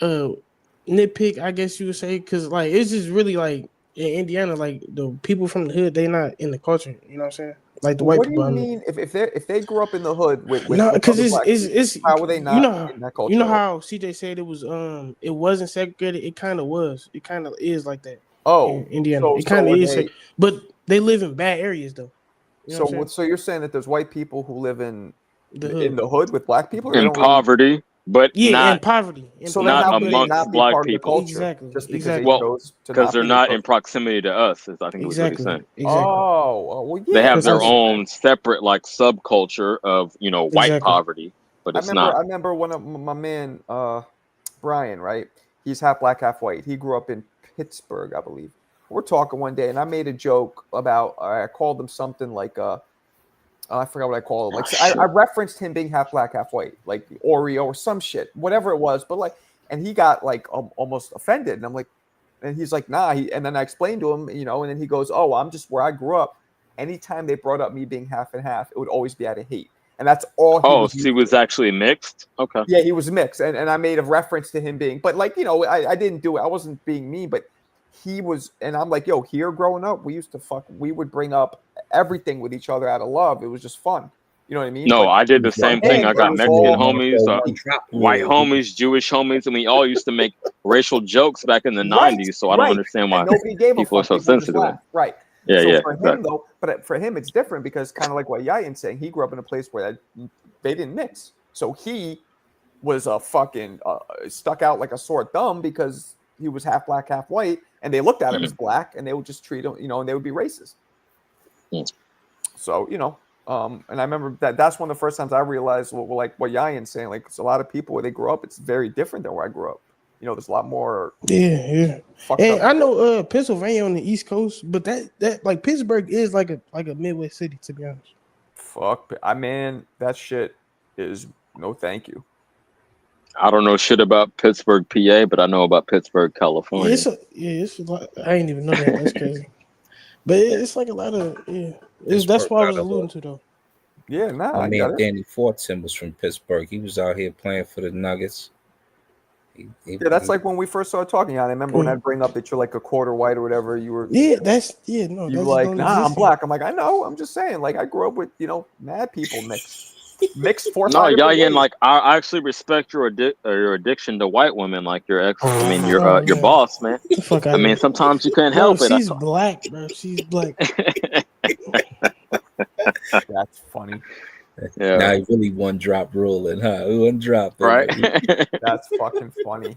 nitpick, I guess you would say, because like it's just really like in Indiana, like the people from the hood, they not in the culture. You know what I'm saying? Like the white What do people. you mean if they grew up in the hood with No, because other black people, it's how were they not in that culture? you know how CJ said it wasn't segregated. It kind of was. It kind of is like that. In Indiana, it kind of is. But they live in bad areas though. You know what I'm saying? So you're saying that there's white people who live in The the hood with black people? Or they In don't really- poverty, but Yeah, not in poverty. So not then how could they amongst not be black part people. of the culture? Exactly, Just because exactly. they Well, chose to because they're be not in culture. proximity to us. Is I think was what he's Exactly. saying. Exactly. Well, yeah. They have their Precisely. own separate like subculture of white Exactly. poverty, but it's I not. remember one of my man Brian, right? He's half black, half white. He grew up in Pittsburgh, I believe. We're talking one day, and I made a joke about I called him something like I forgot what I called him. Like I referenced him being half black, half white, like Oreo or some shit, whatever it was. But like, and he got like almost offended, and I'm like, and he's like, nah. And then I explained to him, and then he goes, oh, I'm just where I grew up. Anytime they brought up me being half and half, it would always be out of hate, and that's all. He was actually mixed. Okay. Yeah, he was mixed, and I made a reference to him being, but like I didn't do it. I wasn't being mean, but he was, and I'm like, yo, here growing up, we would bring up everything with each other out of love. It was just fun. You know what I mean? No, But I did the for same thing. him, I it got was Mexican all homies, like, white homies, Jewish homies, and we all used to make racial jokes back in the right, 90s. So I don't right. understand And why nobody gave a people are fuck. so People just sensitive. laughed. Right. Yeah, So yeah, for him exactly. though, but for him it's different because kind of like what Yayan's saying, he grew up in a place where they didn't mix. So he was a fucking stuck out like a sore thumb because he was half black, half white, and they looked at him as black, and they would just treat him, and they would be racist. So and I remember that's one of the first times I realized what Yayan's saying, like it's a lot of people where they grow up, it's very different than where I grew up. There's a lot more. Yeah. Fucked And up I know Pennsylvania on the East Coast, but that like Pittsburgh is like a Midwest city, to be honest. Fuck, that shit is no thank you. I don't know shit about Pittsburgh, PA, but I know about Pittsburgh, California. It's a lot. I ain't even know that. That's crazy. But it's like a lot of that's what I was alluding to though. Yeah, My man Danny Fortson was from Pittsburgh. He was out here playing for the Nuggets. That's like when we first started talking. I remember when I'd bring up that you're like a quarter white or whatever. You were. Yeah, You were like, nah, I'm black. I'm like, I know. I'm just saying. Like, I grew up with mad people mixed 4 or 5 No, different Yayan, ways. like I actually respect your addiction to white women, like your ex. I mean, your boss, man. I mean, sometimes you can't help it. She's black, bro. She's black. That's funny. Yeah. Now he really one drop rolling, huh? One drop, right? That's fucking funny.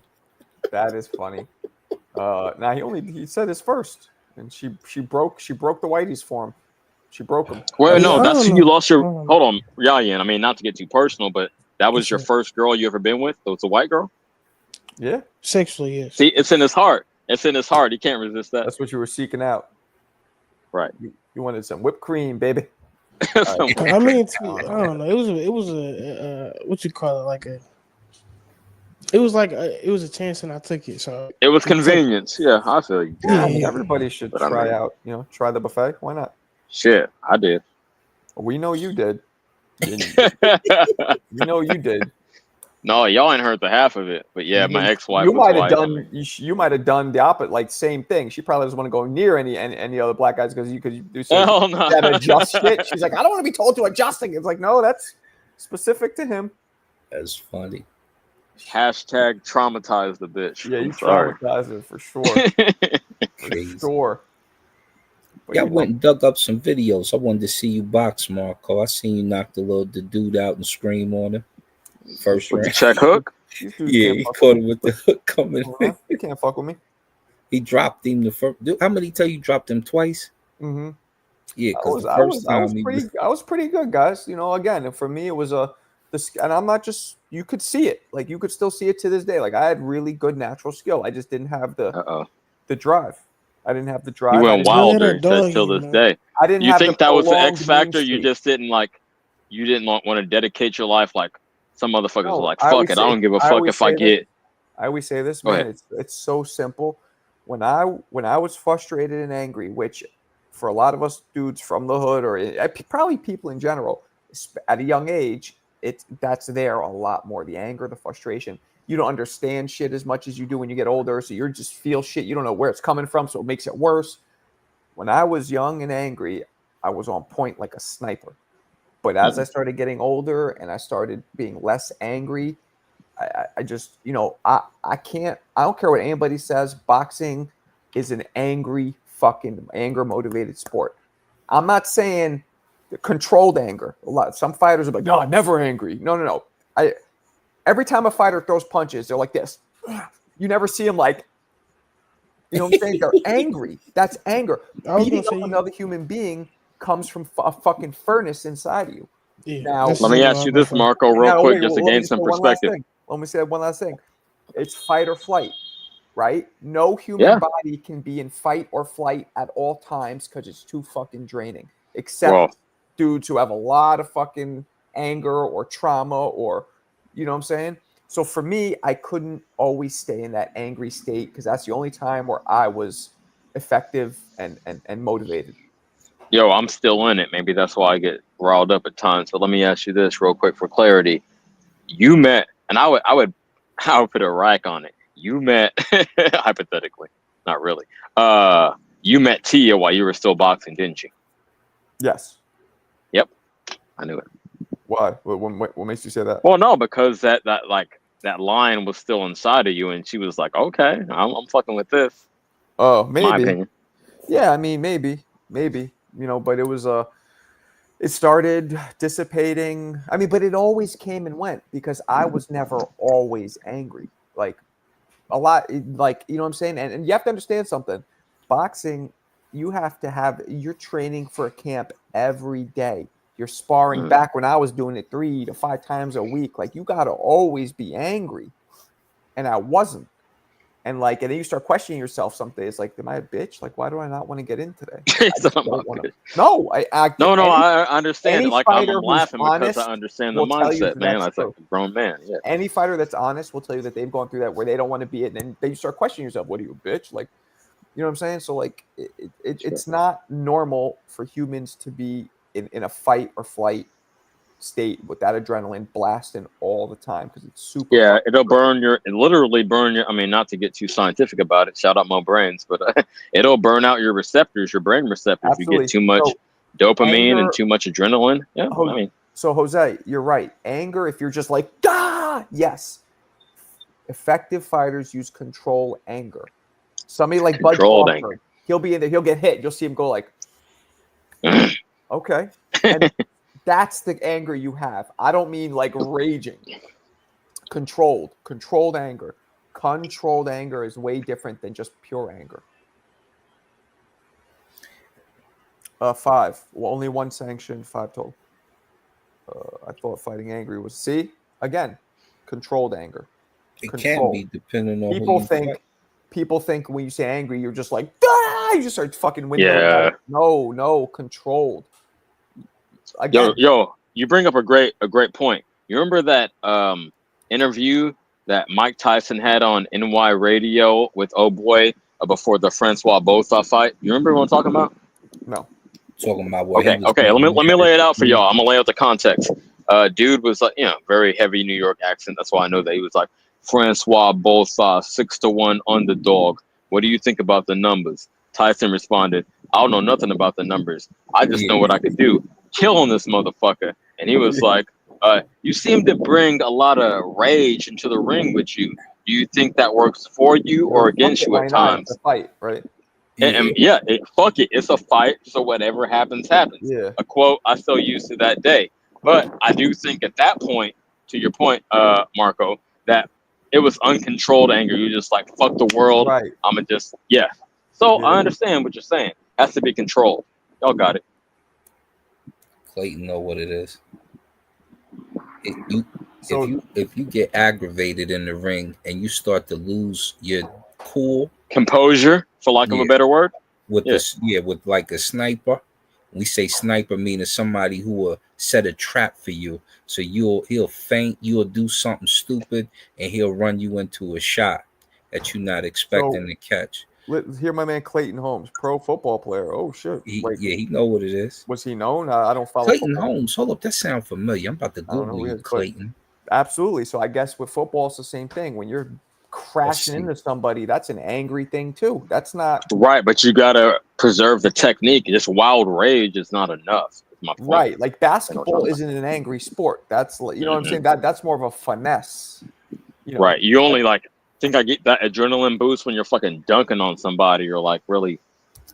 That is funny. Now he said his first, and she broke the whiteys for him. She broke him. Well, no, that's who you lost your. Hold on, Yayan. I mean, not to get too personal, but that was your first girl you ever been with. So it's a white girl. Yeah, sexually, yes. See, it's in his heart. It's in his heart. He can't resist that. That's what you were seeking out, right? You wanted some whipped cream, baby. I mean, I don't know. It was a what you call it, like a. It was a chance, and I took it. So it was convenience. Yeah, I feel you. Yeah, I mean, everybody should try out. Try the buffet. Why not? Shit, I did. We know you did. You know you did. No, y'all ain't heard the half of it. But yeah, my ex-wife. You might have done. You might have done the opposite, like same thing. She probably doesn't want to go near any other black guys because you do so that adjust shit. She's like, I don't want to be told to adjusting. It's like, no, that's specific to him. That's funny. Hashtag traumatized the bitch. Yeah, you traumatized her for sure. For sure. Yeah, I went and dug up some videos. I wanted to see you box, Marco. I seen you knock the dude out and scream on him. First round. Check hook? Yeah, he caught him with the hook coming. You can't fuck with me. He dropped him the first. Dude, how many tell you dropped him twice? Mm-hmm. Yeah, because the first time I was pretty good, guys. Again, for me it was and I'm not just. You could see it, like you could still see it to this day. Like I had really good natural skill. I just didn't have the drive. I didn't have the drive. You went wilder till this day. I didn't. You think that was the X factor? You just didn't You didn't want to dedicate your life like some motherfuckers are like. Fuck it, I don't give a fuck if I get. I always say this, man. It's so simple. When I was frustrated and angry, which for a lot of us dudes from the hood or probably people in general, at a young age, that's there a lot more. The anger, the frustration. You don't understand shit as much as you do when you get older. So you just feel shit. You don't know where it's coming from. So it makes it worse. When I was young and angry, I was on point like a sniper. But as I started getting older and I started being less angry, I just, I don't care what anybody says. Boxing is an anger motivated sport. I'm not saying controlled anger. Some fighters are like, no, I'm never angry. No. Every time a fighter throws punches, they're like this. You never see them like, you know what I'm saying? They're angry. That's anger. Beating up another human being comes from a fucking furnace inside of you. Yeah, now, let me ask you this, Marco, real quick, just to gain some perspective. Let me say one last thing. It's fight or flight, right? No human body can be in fight or flight at all times because it's too fucking draining. Except dudes who have a lot of fucking anger or trauma or, you know what I'm saying? So for me, I couldn't always stay in that angry state because that's the only time where I was effective and motivated. Yo, I'm still in it. Maybe that's why I get riled up at times. So let me ask you this real quick for clarity. You met, and I would put a rack on it. You met hypothetically. not really. You met Tia while you were still boxing, didn't you? Yes. Yep, I knew it. Why? What makes you say that? Well, no, because that line was still inside of you, and she was like, "Okay, I'm fucking with this." Oh, My maybe. opinion. Yeah, I mean, maybe. But it was it started dissipating. I mean, but it always came and went because I was never always angry. Like a lot, like you know what I'm saying. And you have to understand something. Boxing, you're training for a camp every day. You're sparring. Mm. Back when I was doing it 3 to 5 times a week. Like you got to always be angry, and I wasn't. And then you start questioning yourself some days, like, am I a bitch? Like, why do I not want to get in today? I just don't wanna. No, I understand it. any Like I'm fighter who's laughing because I honest understand the will tell you mindset, that man. that's Like true. a grown man. Yeah. Any fighter that's honest will tell you that they've gone through that where they don't want to be it, and then they start questioning yourself. What are you, a bitch? Like, you know what I'm saying? So it's not normal for humans to be in a fight or flight state with that adrenaline blasting all the time because it's super. Yeah, it literally burn your. I mean, not to get too scientific about it. Shout out my brains, but it'll burn out your receptors, your brain receptors. If you Absolutely. get too much So, dopamine anger, and too much adrenaline. Yeah, I mean. So Jose, you're right. Anger, if you're just like, yes. Effective fighters use control anger. Somebody like Bud Controlled Crawford, anger. he'll be in there, he'll get hit. You'll see him go like, okay. And that's the anger you have. I don't mean like raging. Controlled anger. Controlled anger is way different than just pure anger. 5. Well, only 1 sanction, 5 total. I thought fighting angry was again, controlled anger. It can be depending on People who you think fight. people think when you say angry, you're just like you just start fucking windmilling. Yeah. No, controlled. Again, Yo, you bring up a great point. You remember that interview that Mike Tyson had on NY Radio with boy before the Francois Bosa fight? You remember what I'm talking about? no. Talking about what Okay. Let me lay it out for y'all. I'm gonna lay out the context. Dude was like, very heavy New York accent. That's why I know that he was like Francois Bosa, 6-1 underdog. What do you think about the numbers? Tyson responded, I don't know nothing about the numbers. I just know what I could do. Killing this motherfucker. And he was like, you seem to bring a lot of rage into the ring with you. Do you think that works for you or against you at times? It's a fight, right? Fuck it. It's a fight. So whatever happens, happens. Yeah. A quote I still use to that day. But I do think at that point, to your point, Marco, that it was uncontrolled anger. You just like, fuck the world. Right. I'ma just, So I understand what you're saying. Has to be controlled. Y'all got it. Clayton know what it is. If you get aggravated in the ring and you start to lose your cool, composure, for lack of a better word, with like a sniper. We say sniper meaning somebody who will set a trap for you. So he'll feint, you'll do something stupid, and he'll run you into a shot that you're not expecting to catch. Let's hear my man Clayton Holmes, pro football player. Oh shit! He know what it is. Was he known? I don't follow Clayton football. Holmes. Hold up, that sounds familiar. I'm about to Google you, Clayton. Absolutely. So I guess with football, it's the same thing. When you're crashing into somebody, that's an angry thing too. That's not right, but you gotta preserve the technique. Just wild rage is not enough. My point. Right, like basketball isn't an angry sport. That's what I'm saying. That's more of a finesse. Right. You only think I get that adrenaline boost when you're fucking dunking on somebody or like really,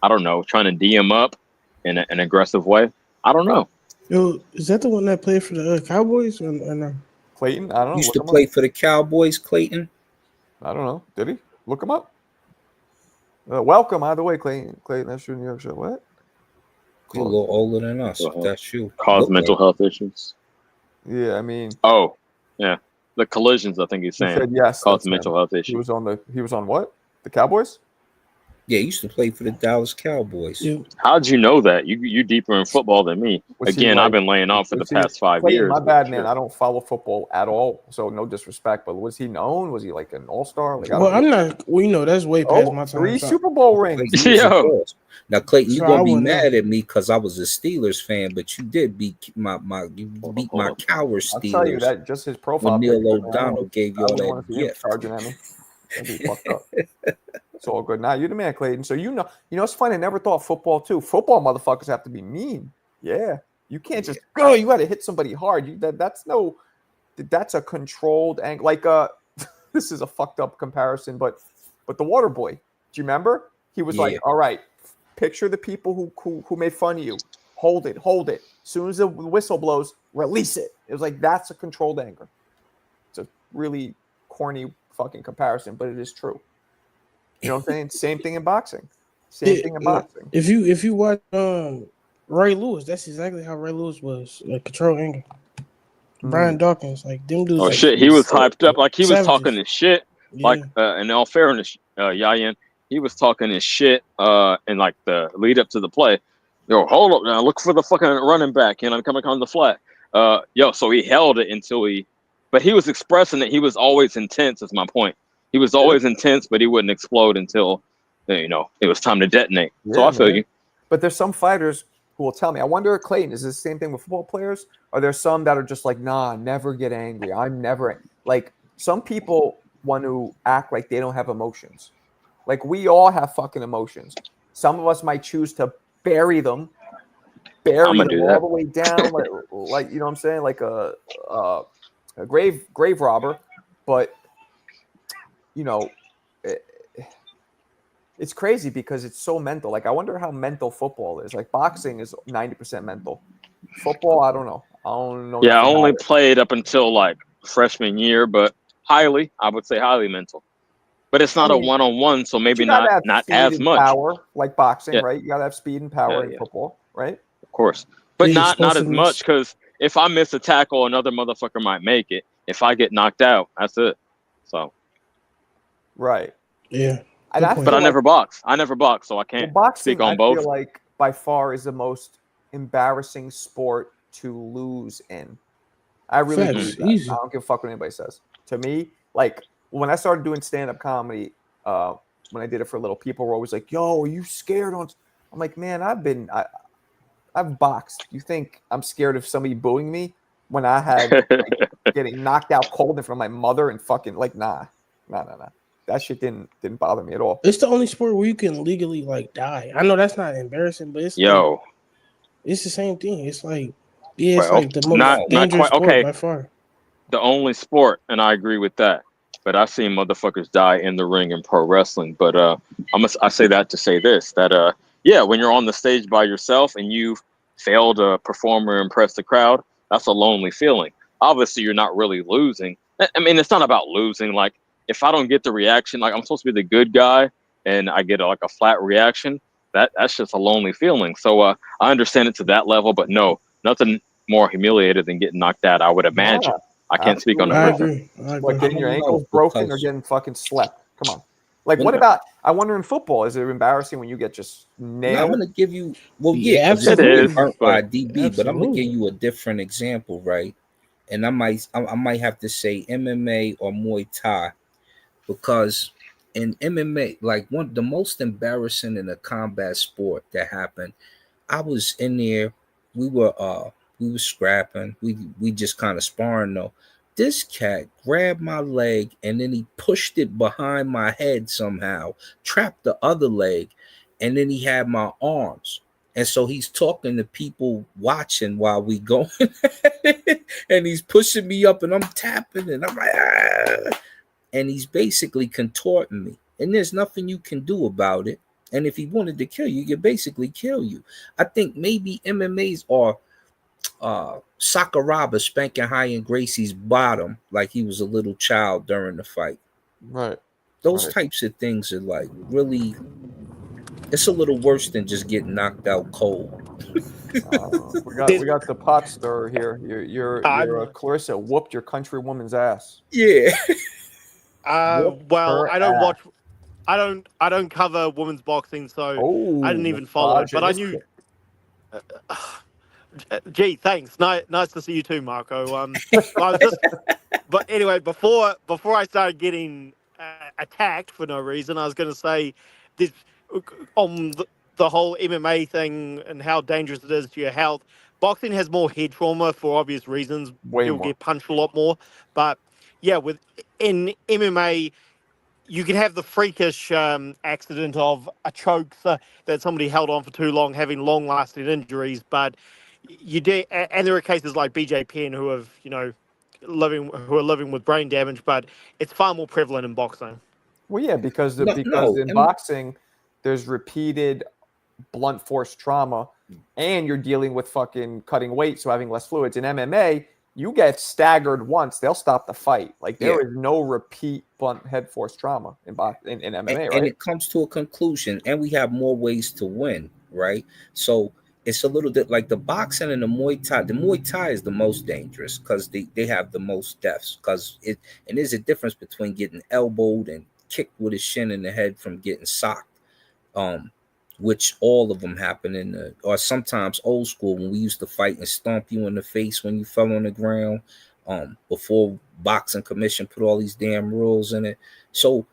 I don't know, trying to D him up in an aggressive way. I don't know. Yo, is that the one that played for the Cowboys or no? Clayton, I don't know. Used to play for the Cowboys, Clayton. I don't know. Did he? Look him up. Welcome, either way, Clayton. Clayton, that's your New York show. What? You're a little older than us. That's you. Cause mental health issues. Yeah, I mean. Oh, yeah. The collisions, I think he's saying. He said yes. Cause mental health issues. He was on what? The Cowboys? Yeah, he used to play for the Dallas Cowboys. Yeah. How'd you know that? You deeper in football than me. Again, I've been laying off for the past 5 years. My bad, man. I don't follow football at all, so no disrespect. But was he known? Was he like an all-star? I'm not. Well, that's way past my time. 3 Super Bowl rings. Now, Clayton, you're gonna be mad at me because I was a Steelers fan, but you did beat my Cowboys Steelers. I'll tell you that just his profile. When Neil O'Donnell gave you all that gift. Charging at me. That'd be fucked up. It's all good. Now you're the man, Clayton. So you know, it's funny. I never thought football too. Football motherfuckers have to be mean. Yeah, you can't just go. You got to hit somebody hard. That's a controlled angle. Like this is a fucked up comparison, but the Water Boy. Do you remember? He was like, all right, picture the people who made fun of you. Hold it. As soon as the whistle blows, release it. It was like that's a controlled anger. It's a really corny fucking comparison, but it is true. You know what I'm saying? Same thing in boxing. If you watch Ray Lewis, that's exactly how Ray Lewis was. Like control anger. Brian Dawkins, like them dudes. Oh like, shit, he was hyped up, like he was talking his shit. Yeah. Like in all fairness, Yayan, he was talking his shit in like the lead up to the play. Yo, hold up now, look for the fucking running back, coming on the flat. So he held it but he was expressing that he was always intense. Is my point. He was always intense, but he wouldn't explode until it was time to detonate. Yeah, so I feel you. But there's some fighters who will tell me. I wonder, Clayton, is this the same thing with football players? Are there some that are just like, nah, never get angry. I'm never like. Some people want to act like they don't have emotions. Like we all have fucking emotions. Some of us might choose to bury them all the way down, like you know what I'm saying, like a grave robber. But it's crazy because it's so mental. Like I wonder how mental football is. Like boxing is 90% mental. Football, I don't know. I don't know. Yeah, I only played up until like freshman year, but I would say highly mental. But it's not a one-on-one, so maybe not as much. Power like boxing, right? You gotta have speed and power in football, right? Of course, but not as much, because if I miss a tackle, another motherfucker might make it. If I get knocked out, that's it. So, right, yeah. But I never box. So I can't speak on both. I feel like by far is the most embarrassing sport to lose in. I really believe that. I don't give a fuck what anybody says. To me, like when I started doing stand-up comedy, when I did it for a little, people were always like, "Yo, are you scared?" I'm like, man, I've boxed. You think I'm scared of somebody booing me when I had getting knocked out cold in front of my mother and fucking like, nah. That shit didn't bother me at all. It's the only sport where you can legally like die. I know that's not embarrassing, but it's it's the same thing. It's like it's like the most dangerous sport by far. The only sport, and I agree with that. But I've seen motherfuckers die in the ring in pro wrestling. But I say that to say this: that when you're on the stage by yourself and you've failed to perform or impress the crowd, that's a lonely feeling. Obviously, you're not really losing. I mean, it's not about losing. Like, if I don't get the reaction, like I'm supposed to be the good guy, and I get a flat reaction, that's just a lonely feeling. So I understand it to that level, but no, nothing more humiliated than getting knocked out, I would imagine. Yeah, I can't speak on I that. agree. Like getting your ankles broken or getting fucking slept. Come on. Like, what about? I wonder in football, is it embarrassing when you get just nailed? I'm gonna give you. Well, absolutely. It is by DB, but I'm gonna give you a different example, right? And I might have to say MMA or Muay Thai, because in MMA, like the most embarrassing in a combat sport that happened, I was in there. We were scrapping. We just kind of sparring though. This cat grabbed my leg and then he pushed it behind my head somehow, trapped the other leg, and then he had my arms. And so he's talking to people watching while we going, and he's pushing me up, and I'm tapping, and I'm like, ah! And he's basically contorting me, and there's nothing you can do about it. And if he wanted to kill you, he could basically kill you. I think maybe MMAs are Sakuraba spanking Ryan Gracie's bottom like he was a little child during the fight. Right. Those types of things are like really. It's a little worse than just getting knocked out cold. We got the pot stirrer here. Your Clarissa whooped your countrywoman's ass. Yeah. Well, I don't watch. I don't cover women's boxing, so I didn't even follow it. But I knew. Gee, thanks. Nice to see you too, Marco. I was just. But anyway, before I started getting attacked for no reason, I was going to say this on the whole MMA thing and how dangerous it is to your health. Boxing has more head trauma for obvious reasons. You'll get punched a lot more. But yeah, in MMA, you can have the freakish accident of a choke that somebody held on for too long, having long-lasting injuries. But and there are cases like BJ Penn who have, who are living with brain damage. But it's far more prevalent in boxing. Well, yeah, because No, in boxing, there's repeated blunt force trauma, and you're dealing with fucking cutting weight, so having less fluids. In MMA, you get staggered once, they'll stop the fight. Like there is no repeat blunt head force trauma in MMA, right? And it comes to a conclusion, and we have more ways to win, right? So it's a little bit like the boxing and the Muay Thai. The Muay Thai is the most dangerous because they have the most deaths. And there's a difference between getting elbowed and kicked with a shin in the head from getting socked. Which all of them happen or sometimes old school when we used to fight and stomp you in the face when you fell on the ground. Before boxing commission put all these damn rules in it. So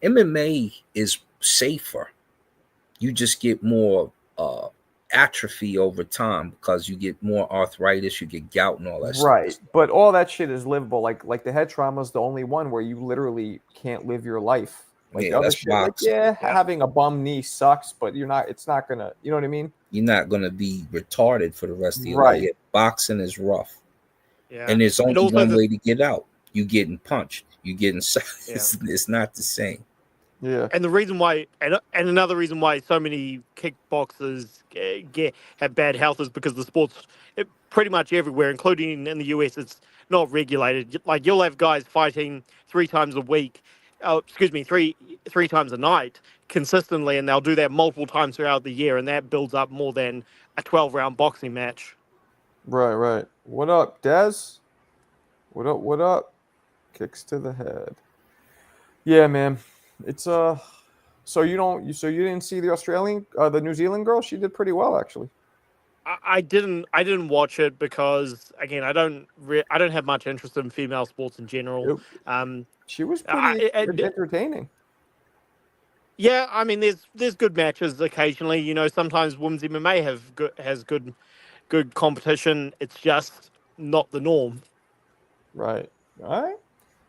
MMA is safer. You just get more atrophy over time because you get more arthritis, you get gout and all that stuff. Right. But all that shit is livable. Like the head trauma is the only one where you literally can't live your life. Like the other shit, having a bum knee sucks, but it's not gonna, you know what I mean? You're not gonna be retarded for the rest of your life. Yeah, boxing is rough. Yeah. And there's only one way to get out. You getting punched. You getting it's not the same. Yeah. And the reason why, and another reason why so many kickboxers have bad health is because the sport's pretty much everywhere, including in the US, it's not regulated. Like you'll have guys fighting 3 times a week, three times a night consistently, and they'll do that multiple times throughout the year, and that builds up more than a 12-round boxing match. Right. What up, Dez? What up? Kicks to the head. Yeah, man. It's so you didn't see the New Zealand girl? She did pretty well actually. I didn't watch it because again I don't have much interest in female sports in general. She was pretty entertaining. Yeah, I mean there's good matches occasionally. You know, sometimes women's MMA has good competition. It's just not the norm. Right. All right.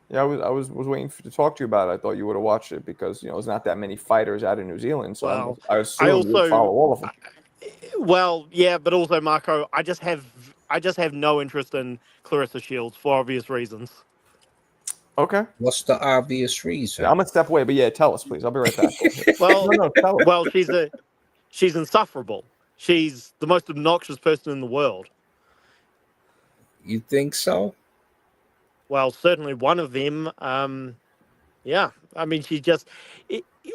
Yeah, I was waiting to talk to you about it. I thought you would have watched it because there's not that many fighters out of New Zealand, so I assume you would follow all of them. Well, yeah, but also Marco, I just have no interest in Clarissa Shields for obvious reasons. Okay. What's the obvious reason? Yeah, I'm gonna step away, but yeah, tell us, please. I'll be right back. Well, tell us. Well, she's insufferable. She's the most obnoxious person in the world. You think so? Well, certainly one of them. Yeah, I mean,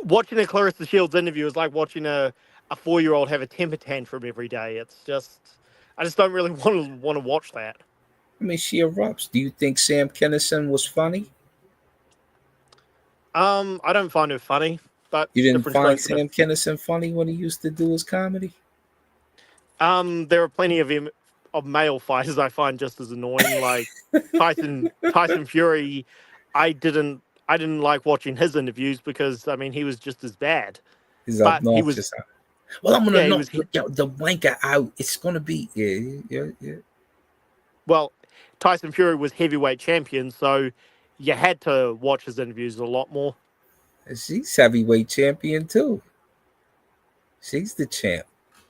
watching a Clarissa Shields interview is like watching a 4-year-old have a temper tantrum every day. It's just, I just don't really want to watch that. I mean, she erupts. Do you think Sam Kinison was funny? I don't find her funny. But you didn't find Sam Kinison funny when he used to do his comedy? There are plenty of male fighters I find just as annoying, like Tyson Fury. I didn't like watching his interviews because I mean he was just as bad. He's obnoxious. Well, I'm gonna knock the wanker out. It's gonna be yeah. Well, Tyson Fury was heavyweight champion, so you had to watch his interviews a lot more. She's heavyweight champion too. She's the champ.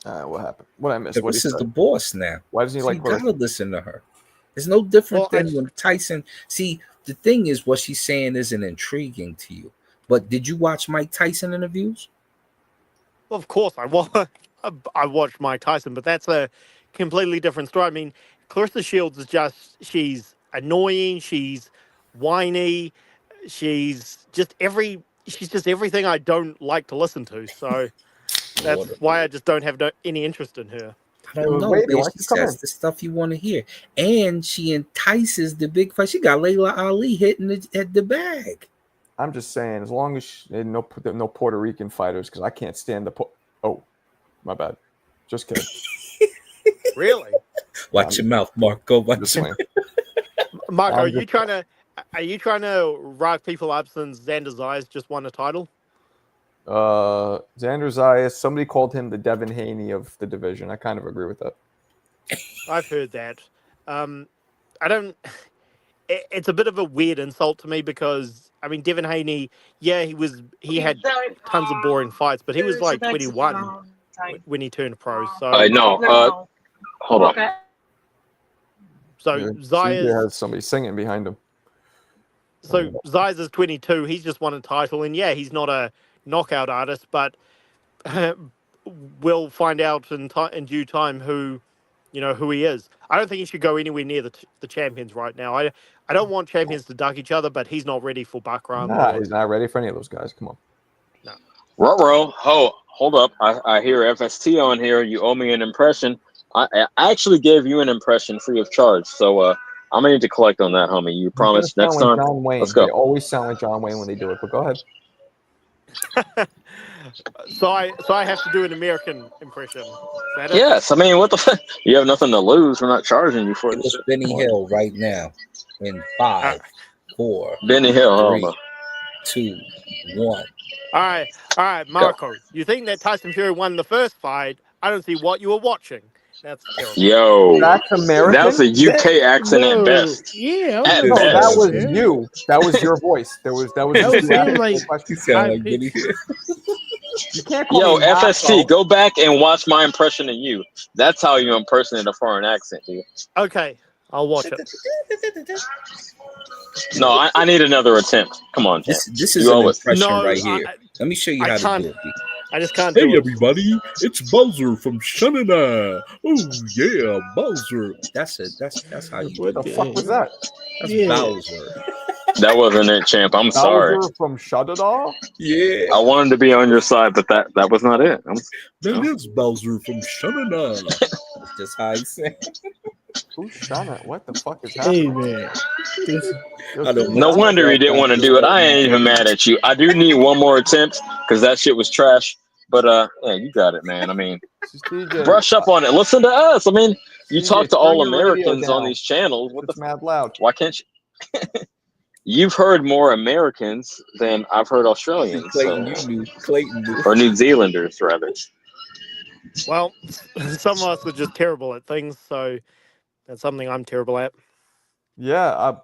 What happened? What I missed? This is the boss now. Why doesn't he like? You gotta listen to her. It's no different than when Tyson. See, the thing is, what she's saying isn't intriguing to you. But did you watch Mike Tyson interviews? Well, of course I watched Mike Tyson, but that's a completely different story. I mean, Clarissa Shields is she's annoying, she's whiny, she's just everything I don't like to listen to. So that's why I just don't have any interest in her. I don't know. She says the stuff you want to hear. And she entices the big fight. She got Layla Ali hitting at the bag. I'm just saying, as long as no Puerto Rican fighters, because I can't stand oh, my bad. Just kidding. Really? Watch your mouth, Marco. Watch your mouth. Marco, are you trying to rock people up since Xander Zayas just won a title? Xander Zayas, somebody called him the Devin Haney of the division. I kind of agree with that. I've heard that. It's a bit of a weird insult to me because I mean, Devin Haney, yeah, he had tons of boring fights, but he was like 21 when he turned pro. So No. Hold on. So Yeah, Zaya's CJ has somebody singing behind him. Zaya's 22. He's just won a title, and yeah, he's not a knockout artist, but we'll find out in due time who he is. I don't think he should go anywhere near the champions right now. I don't want champions to duck each other, but he's not ready for Bakram. Nah, he's not ready for any of those guys. Come on. No. Ruh-roh. Oh, hold up. I hear FST on here. You owe me an impression. I actually gave you an impression free of charge, so I'm gonna need to collect on that, homie. You promise next Sound like time? John Wayne. Let's go. They always sound like John Wayne when they do it. But go ahead. So I have to do an American impression. Is that it? Yes. I mean, what the fuck? You have nothing to lose. We're not charging you for this. It's Benny Hill right now in 5, 4, Benny Hill. 3, 2, 1. All right, Marco. You think that Tyson Fury won the first fight? I don't see what you were watching. That's terrible. Yo, That's American. that was a UK accent at best. Yeah, At No, best. that was man. you. That was your voice. That was That was you him, asking like- the question. You sound like High Benny pitch. Hill. You can't call Yo, me FST, Marco. go back and watch my impression of you. That's how you impersonate a foreign accent, dude. Okay, I'll watch it. No, I need another attempt. Come on, Jan. This is You an owe it. impression No, right here. Let me show you I how to can't. do it. I just can't Hey do it. everybody, it's Bowser from Shanana. Oh yeah, Bowser. That's how you do What the it. fuck was that? That's Yeah. Bowser. That wasn't it, champ. I'm sorry. Bowser from Shudadar? Yeah. I wanted to be on your side, but that was not it. That is Bowser from Shanana. That's just how he said. Who's Shana? What the fuck is Hey happening? man, this, I don't No wonder he didn't want to do it. I ain't even mad at you. I do need one more attempt because that shit was trash. But yeah, you got it, man. I mean, This is DJ. brush up on it. Listen to us. I mean, you DJ, talk to turn all your radio Americans on down. these channels. What the It's mad loud. Why can't you? You've heard more Americans than I've heard Australians, Clayton, so, you knew. Clayton knew. or New Zealanders rather. well, some of us are just terrible at things, so that's something I'm terrible at. Yeah,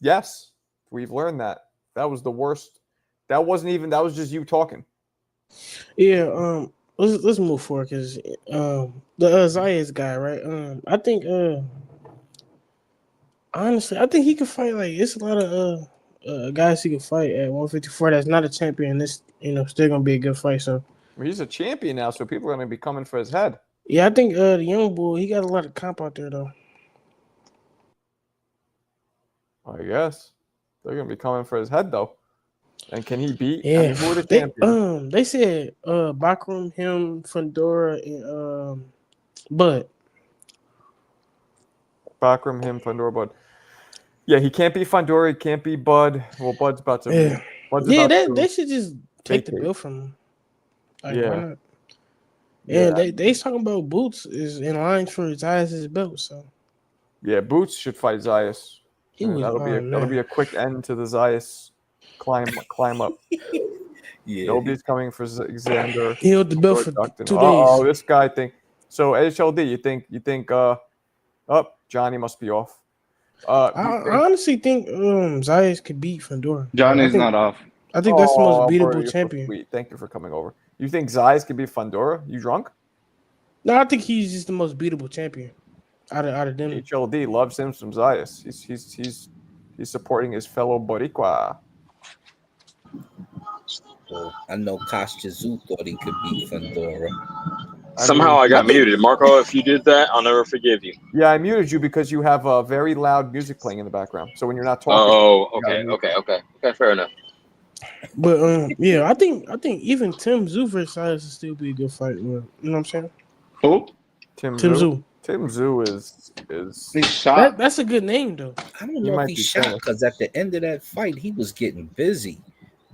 yes, we've learned that. That was the worst. That wasn't even. That was just you talking. yeah. Let's move forward because the Zayas guy, right? I think honestly, I think he could fight. Like, it's a lot of guys he could fight at 154. That's not a champion. This still gonna be a good fight. So Well, he's a champion now, so people are gonna be coming for his head. yeah, I think the young bull he got a lot of comp out there though. I guess they're gonna be coming for his head though. And can he beat? Yeah, I mean, who are the champions? they said Bakram, him, Fundora, and Bud. Bakram, him, Fundora, Bud. Yeah, he can't be Fundora. He can't be Bud. Well, Bud's about to. Yeah, Bud's yeah, about to they should just take the vacate. bill from him. Like, Yeah. why not? Yeah. And they talking about Boots is in line for Zayas' belt, so Yeah, Boots should fight Zayas. he Yeah, was that'll be a quick end to the Zayas climb up. Yeah. Nobody's coming for Xander. He held the belt for Ducton. 2 Oh, days. this guy think so. HLD, you think Johnny must be off. I honestly think Zayas could beat Fundora. Johnny's not off. I think that's the most Bro, beatable you're so champion. sweet. Thank you for coming over. You think Zayas could be Fundora? You drunk? No, I think he's just the most beatable champion out of them. HLD loves him some Zayas. He's supporting his fellow Boricua. Well, I know Kostya Zoo thought he could beat Fundora. Somehow I got muted. Marco, if you did that, I'll never forgive you. Yeah, I muted you because you have very loud music playing in the background. So when you're not talking, Oh, you gotta okay. Fair enough. But yeah, I think even Tim Zoo versus Zayas would still be a good fight. You know what I'm saying? Who? Tim Tim Zoo. Zoo. Tim Zoo is He's shot. That's a good name though. I don't He know might if be he's shot finished. because at the end of that fight, he was getting busy.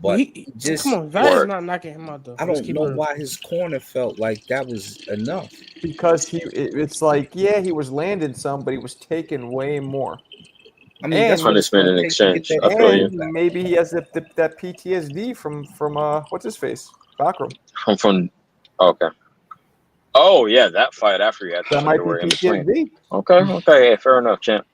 But He just come on, Zayas Word. not knocking him out though. I Let's don't keep know it real. why his corner felt like that was enough. because it's like, yeah, he was landing some, but he was taking way more. I mean, And that's what it's punishment gonna in take to get exchange. that I feel you. And maybe he has that PTSD from what's his face, Bakram. I'm from. Okay. Oh yeah, that fight after you had That might be Fundora in between. PTSD. Okay. Hey, fair enough, champ.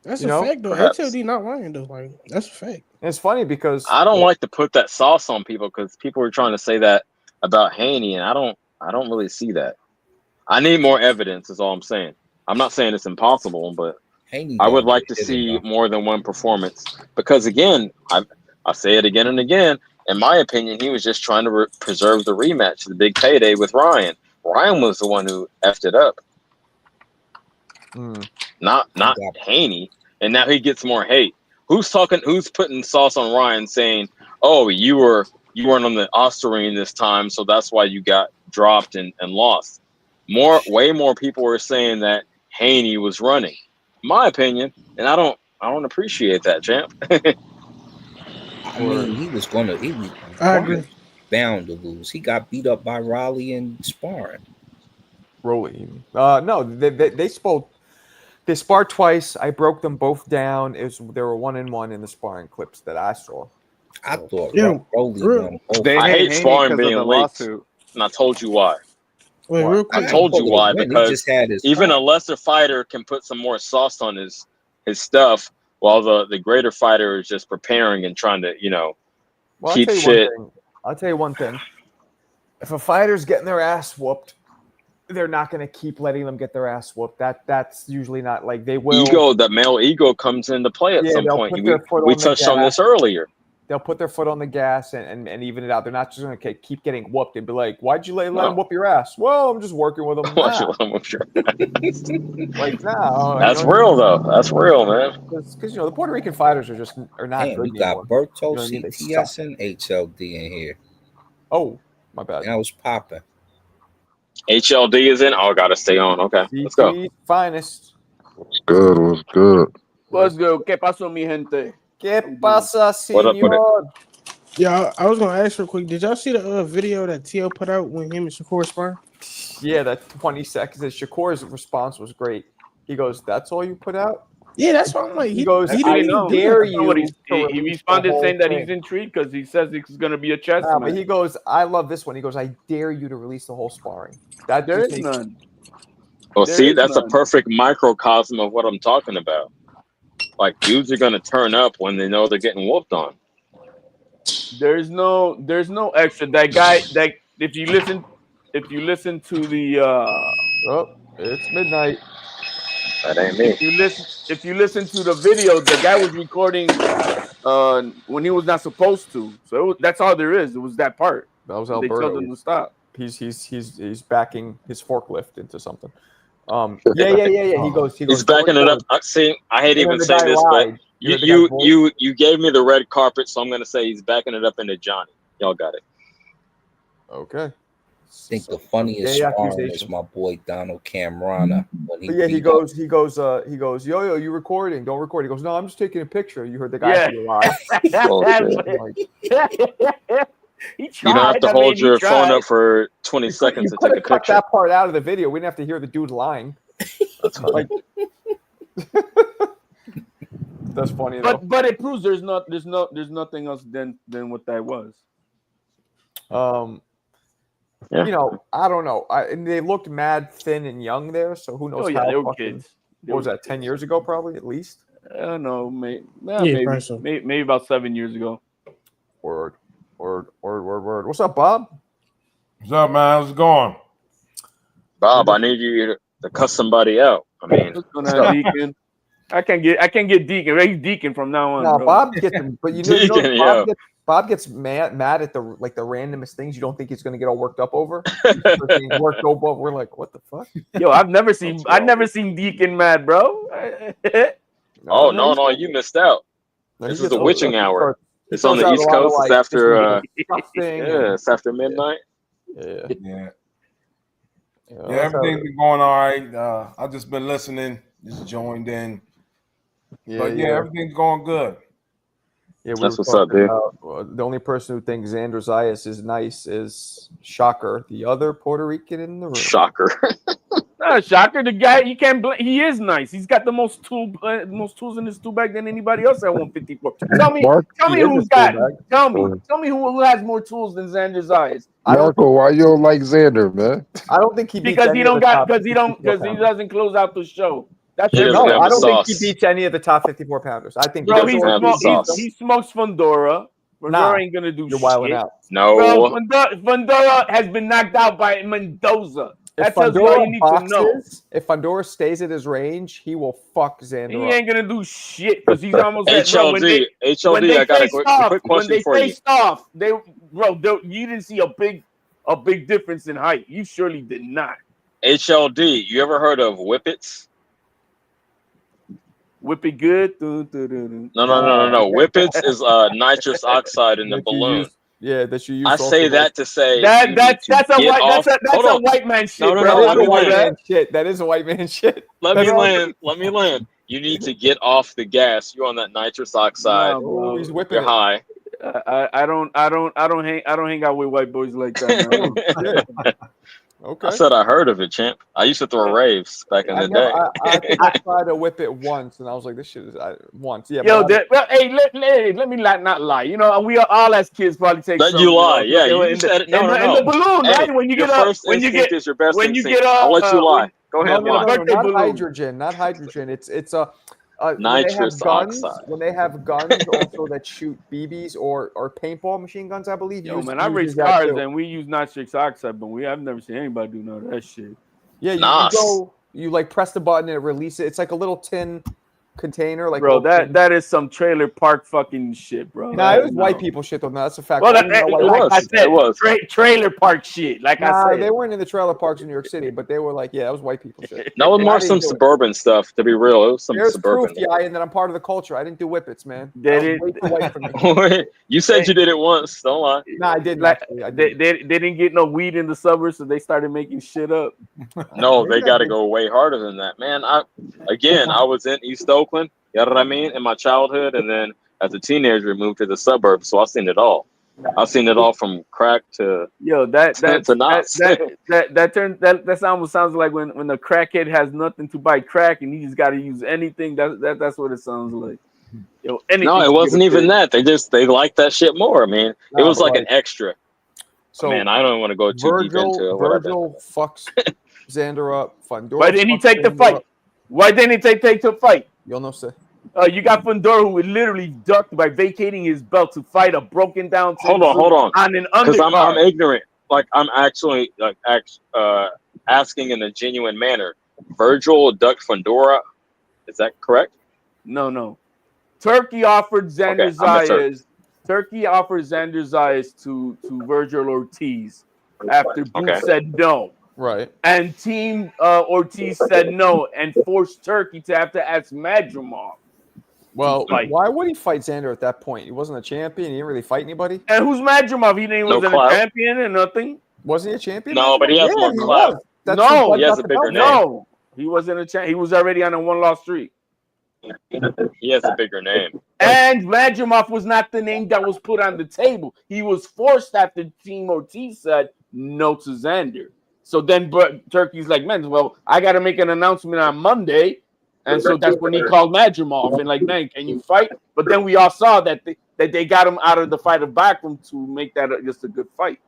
That's You a know, fact, though. perhaps. HLD not lying, though. Like, that's a fact. And it's funny because I don't like to put that sauce on people because people are trying to say that about Haney, and I don't really see that. I need more evidence. Is all I'm saying. I'm not saying it's impossible, but Haney I would gonna like get to hit see enough. more than one performance because again, I say it again and again. In my opinion, he was just trying to preserve the rematch, the big payday with Ryan. Ryan was the one who effed it up, not got- Haney. And now he gets more hate. Who's talking? Who's putting sauce on Ryan, saying, "Oh, you weren't on the Ostarine this time, so that's why you got dropped and lost." Way more people were saying that Haney was running. My opinion, and I don't appreciate that, champ. I mean, he was I agree. bound to lose. He got beat up by Raleigh in sparring. Rolly. No, they spoke. They sparred twice. I broke them both down. They were 1-1 in the sparring clips that I saw. I thought Yeah, Raleigh real- won both. They I hate Haney sparring because of being the leaked, lawsuit. and I told you why. Wait, What? real I quick. told you call it a why win. He because just had his even fight. a lesser fighter can put some more sauce on his stuff, while the greater fighter is just preparing and trying to Well, keep shit. I'll tell you one thing. If a fighter's getting their ass whooped, they're not going to keep letting them get their ass whooped. That's usually not like they will. That male ego comes into play at some They'll point. put their foot We on the touched on gas. this earlier. They'll put their foot on the gas and even it out. They're not just going to keep getting whooped and be like, "Why'd you let him whoop your ass?" Well, I'm just working with him. Why'd you Nah. let him whoop your Like, nah. That's real though. That's real, man. Because the Puerto Rican fighters are not Damn, good you got anymore. Berto, You know what I mean? They suck. CTS, and HLD in here. Oh, my bad. And I was popping. HLD is in. Oh, I gotta stay on. Okay, let's go. CT's finest. Good, what's good? What's good? ¿Qué pasó, mi gente? ¿Qué pasa, What up with it? señor? Yeah, I was gonna ask real quick. Did y'all see the video that T.O. put out when him and Shakur sparring? Yeah, that 20 seconds. Shakur's response was great. He goes, "That's all you put out?" Yeah, that's what I'm like. He goes, he "I didn't even do dare that. you." He responded saying that he's intrigued because he says it's going to be a chess Nah, but match. he goes, "I love this one." He goes, "I dare you to release the whole sparring." That There just is makes none. Well, There see, is that's a none. perfect microcosm of what I'm talking about. Like dudes are gonna turn up when they know they're getting whooped on. There's no extra. That guy that if you listen to the Oh, it's midnight. That ain't me. if you listen to the video, the guy was recording when he was not supposed to. So that's all there is. It was that part. That was They told Alberto. him to stop. He's backing his forklift into something. Yeah. He goes. He's backing it up. See, I hate And then even the saying guy this, but lied. You heard the guy's voice? you gave me the red carpet, so I'm gonna say he's backing it up into Johnny. Y'all got it. Okay. I think the funniest Yeah, sparring is accusations. my boy Donald Camerana when he But yeah, he beat up- goes, yo, you recording? Don't record. He goes, no, I'm just taking a picture. You heard the guy Yeah. say lie. He tried. You don't have to hold your phone up for 20 seconds to could take a have cut picture. that part out of the video. We didn't have to hear the dude lying. That's funny. That's funny though. But it proves there's nothing else than what that was. Yeah. You know, I don't know. And they looked mad thin and young there, so who knows Oh yeah, how they were fucking kids. what was that, 10 years ago probably at least? I don't know, maybe probably so. maybe about 7 years ago. Word. What's up, Bob? What's up, man? How's it going? Bob, I need you to cuss somebody out. I mean, What's going on, Deacon? I can't get Deacon. He's Deacon from now on. No, bro. Bob gets him, but Deacon, yo. Bob gets mad at the randomest things you don't think he's gonna get all worked up over. We're like, what the fuck? Yo, I've never seen Deacon mad, bro. oh no, you missed out. No, This he is the gets- witching hour. he It's on throws the out a East lot of, Coast. It's like, after disgusting it's after midnight. Yeah. Yeah, everything's been going all right. I've just been listening, just joined in. But yeah, everything's going good. Yeah, That's what's up, dude. The only person who thinks Xander Zayas is nice is Shocker, the other Puerto Rican in the room. Shocker. Not Shocker. The guy, he can't. He is nice. He's got the most tools in his tool bag than anybody else at 154. Tell me who's got. Tell me who has more tools than Xander Zayas. Marco, why you don't like Xander, man? I don't think he beats because any he of don't the got top because he 50 doesn't close out the show. That's He doesn't No, have I the don't think he sauce. beats any of the top 54 pounders. I think He bro. doesn't have the sauce. He smokes Fundora. Fundora Nah, ain't gonna do you're wilding shit. out. Bro, No. Fundora has been knocked out by Mendoza. If That tells you all you Fundora need to know. boxes, if Fundora stays at his range, he will fuck Xander He up. ain't gonna do shit because he's almost at bro. When HLD, they I got a faced off, quick when question they for you. faced off, you didn't see a big difference in height. You surely did not. HLD, you ever heard of whippets? Whip it good. No. Whippets is nitrous oxide in the That you balloon. use, yeah, that you use. I say that to say That's a white man shit, No, bro. let me land. That is a white man shit. Let me land. You need to get off the gas. You're on that nitrous oxide. Oh, he's whipping You're it. high. I don't hang out with white boys like that, man. Okay. I said I heard of it, champ. I used to throw raves back in the day. I think I tried to whip it once, and I was like, "This shit is once." Yeah. Yo, hey, let me not lie. You know, we all as kids probably take. Let you lie. Yeah, you said it. No. In the balloon, hey, right? When you your get first instinct is your best instinct. I'll let you lie. Go ahead, no, lie. not hydrogen, not hydrogen. It's a nitrous oxide. When they have guns also that shoot BBs or paintball machine guns, I believe. Yo, man, I race cars and we use nitrous oxide, but I've never seen anybody do none of that shit. Yeah, you like press the button and it release it. It's like a little tin container, like bro. That is some trailer park fucking shit, bro. Nah, it was white people shit though. No, that's a fact. Well, it was trailer park shit. Like I said, they weren't in the trailer parks in New York City, but they were like, yeah, it was white people shit. That was more some suburban stuff. To be real, it was some suburban. There's proof, and that I'm part of the culture. I didn't do whippets, man. Did way too white for me. You said you did it once. Don't lie. No, I didn't. Like, they didn't get no weed in the suburbs, so they started making shit up. No, they got to go way harder than that, man. I was in East Oakland. You know what I mean? In my childhood, and then as a teenager, we moved to the suburbs, so I've seen it all. I've seen it all from crack to that knots. That almost sounds like when the crackhead has nothing to buy crack and he just got to use anything. That's what it sounds like. Yo, no, it wasn't even that. They liked that shit more. I mean, it was like an extra. So man, I don't want to go too deep into it. Virgil fucks Xander up. Fundora. Why didn't he take the fight? Why didn't he take the fight? You'll know, sir. You got Fundora who would literally ducked by vacating his belt to fight a broken down. Hold on. On an undercard. Because I'm ignorant. Like I'm actually asking in a genuine manner. Virgil ducked Fundora. Is that correct? No. Turkey offered Xander Zayas. Turkey offered Xander Zayas to Virgil Ortiz after Boots said no. Right. And Team Ortiz said no and forced Turkey to have to ask Madrimov. Well, why would he fight Xander at that point? He wasn't a champion. He didn't really fight anybody. And who's Madrimov? He wasn't a champion and nothing. Wasn't he a champion? No, but he has more clout. No, he has a bigger name. No, he wasn't a champion. He was already on a one-loss streak. He has a bigger name. And Madrimov was not the name that was put on the table. He was forced after Team Ortiz said no to Xander. So then Turkey's like, man, well, I got to make an announcement on Monday. And so that's when he called Madrimov and like, man, can you fight? But then we all saw that they got him out of the fight of Backroom to make that just a good fight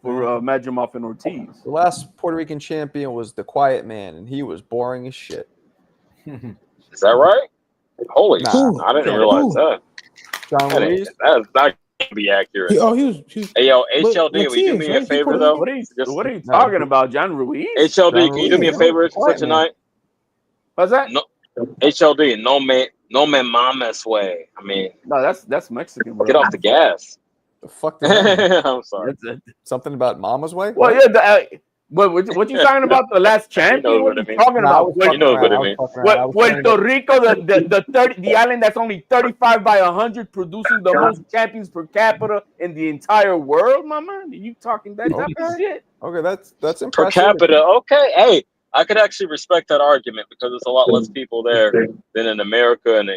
for Madrimov and Ortiz. The last Puerto Rican champion was the Quiet Man, and he was boring as shit. Is that right? Holy shit. I didn't realize that. John Ruiz? That's not going to be accurate. He was hey, yo, HLD, will you do me a favor, though? What are you talking about, John Ruiz? HLD, can you do me a favor for tonight? What's that? No, HLD, no me mames way. I mean, no, that's Mexican, bro. Get off the gas. The fuck? I'm sorry. Something about Mama's way? Well, yeah. What you talking about? The last champion? What are you talking about? You know what I mean. Puerto Rico, the island that's only 35 by 100, producing the most champions per capita in the entire world, my man. Are you talking that type of shit? Okay, that's impressive. Per capita, okay. Hey, I could actually respect that argument because there's a lot less people there than in America and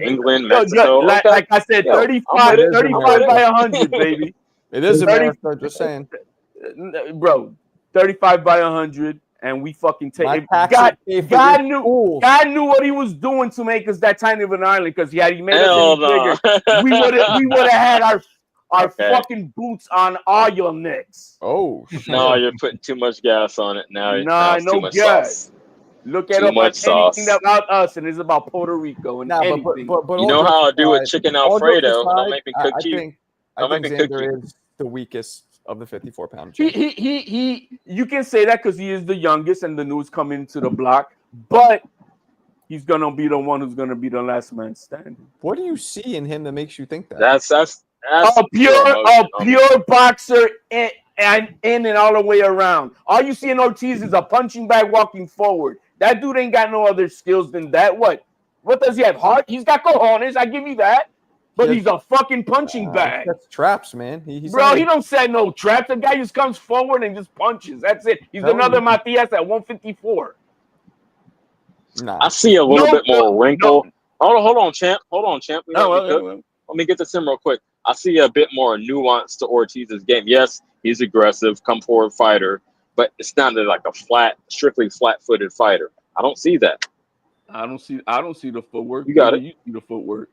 England, Mexico. Like I said, 35 by 100, baby. It is America, just saying. Bro, 35 by 100, and we fucking take it. God knew what he was doing to make us that tiny of an island because he made us bigger. We would have had our fucking boots on all your necks. Oh, no, you're putting too much gas on it now. Nah, no too much gas. sauce. Look at Too up on much anything sauce. about us, and it's about Puerto Rico and Nah, anything. but You all know jokes how I do with aside, chicken all jokes Alfredo. Don't aside, make me cook I you. think Don't make me cook you. Xander is the weakest of the 54-pound He, champ. he. You can say that because he is the youngest and the newest coming to the block, but he's gonna be the one who's gonna be the last man standing. What do you see in him that makes you think that? That's A pure emotion. pure boxer in and all the way around. All you see in Ortiz is a punching bag walking forward. That dude ain't got no other skills than that. What does he have? Heart? He's got cojones. I give you that. But he's a fucking punching bag. That's traps, man. He's Bro, not he don't set no traps. The guy just comes forward and just punches. That's it. He's Telling another you. Matias at 154. Nah. I see a little bit more wrinkle. No. Hold on, champ. Let me get to Sim real quick. I see a bit more nuance to Ortiz's game. Yes, he's aggressive, come forward fighter, but it's not like a strictly flat-footed fighter. I don't see that. I don't see the footwork. You got it. You see the footwork.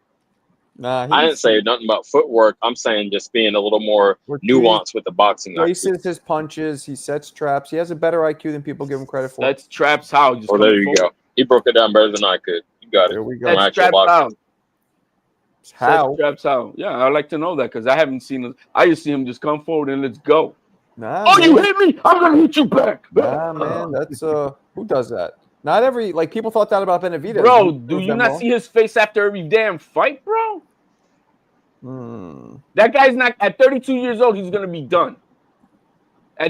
Nah, I didn't say nothing about footwork. I'm saying just being a little more nuanced with the boxing. Places his punches. He sets traps. He has a better IQ than people give him credit for. That's traps how? Just there you go. He broke it down better than I could. You got it. There we go. That's traps how. How? Traps how? Yeah, I'd like to know that because I haven't seen it. I just see him just come forward and let's go. Nah, oh, man. you hit me! I'm gonna hit you back. Nah, man, that's who does that? Not every people thought that about Benavidez. Bro, do you not see his face after every damn fight, bro? That guy's not at 32 years old. He's gonna be done.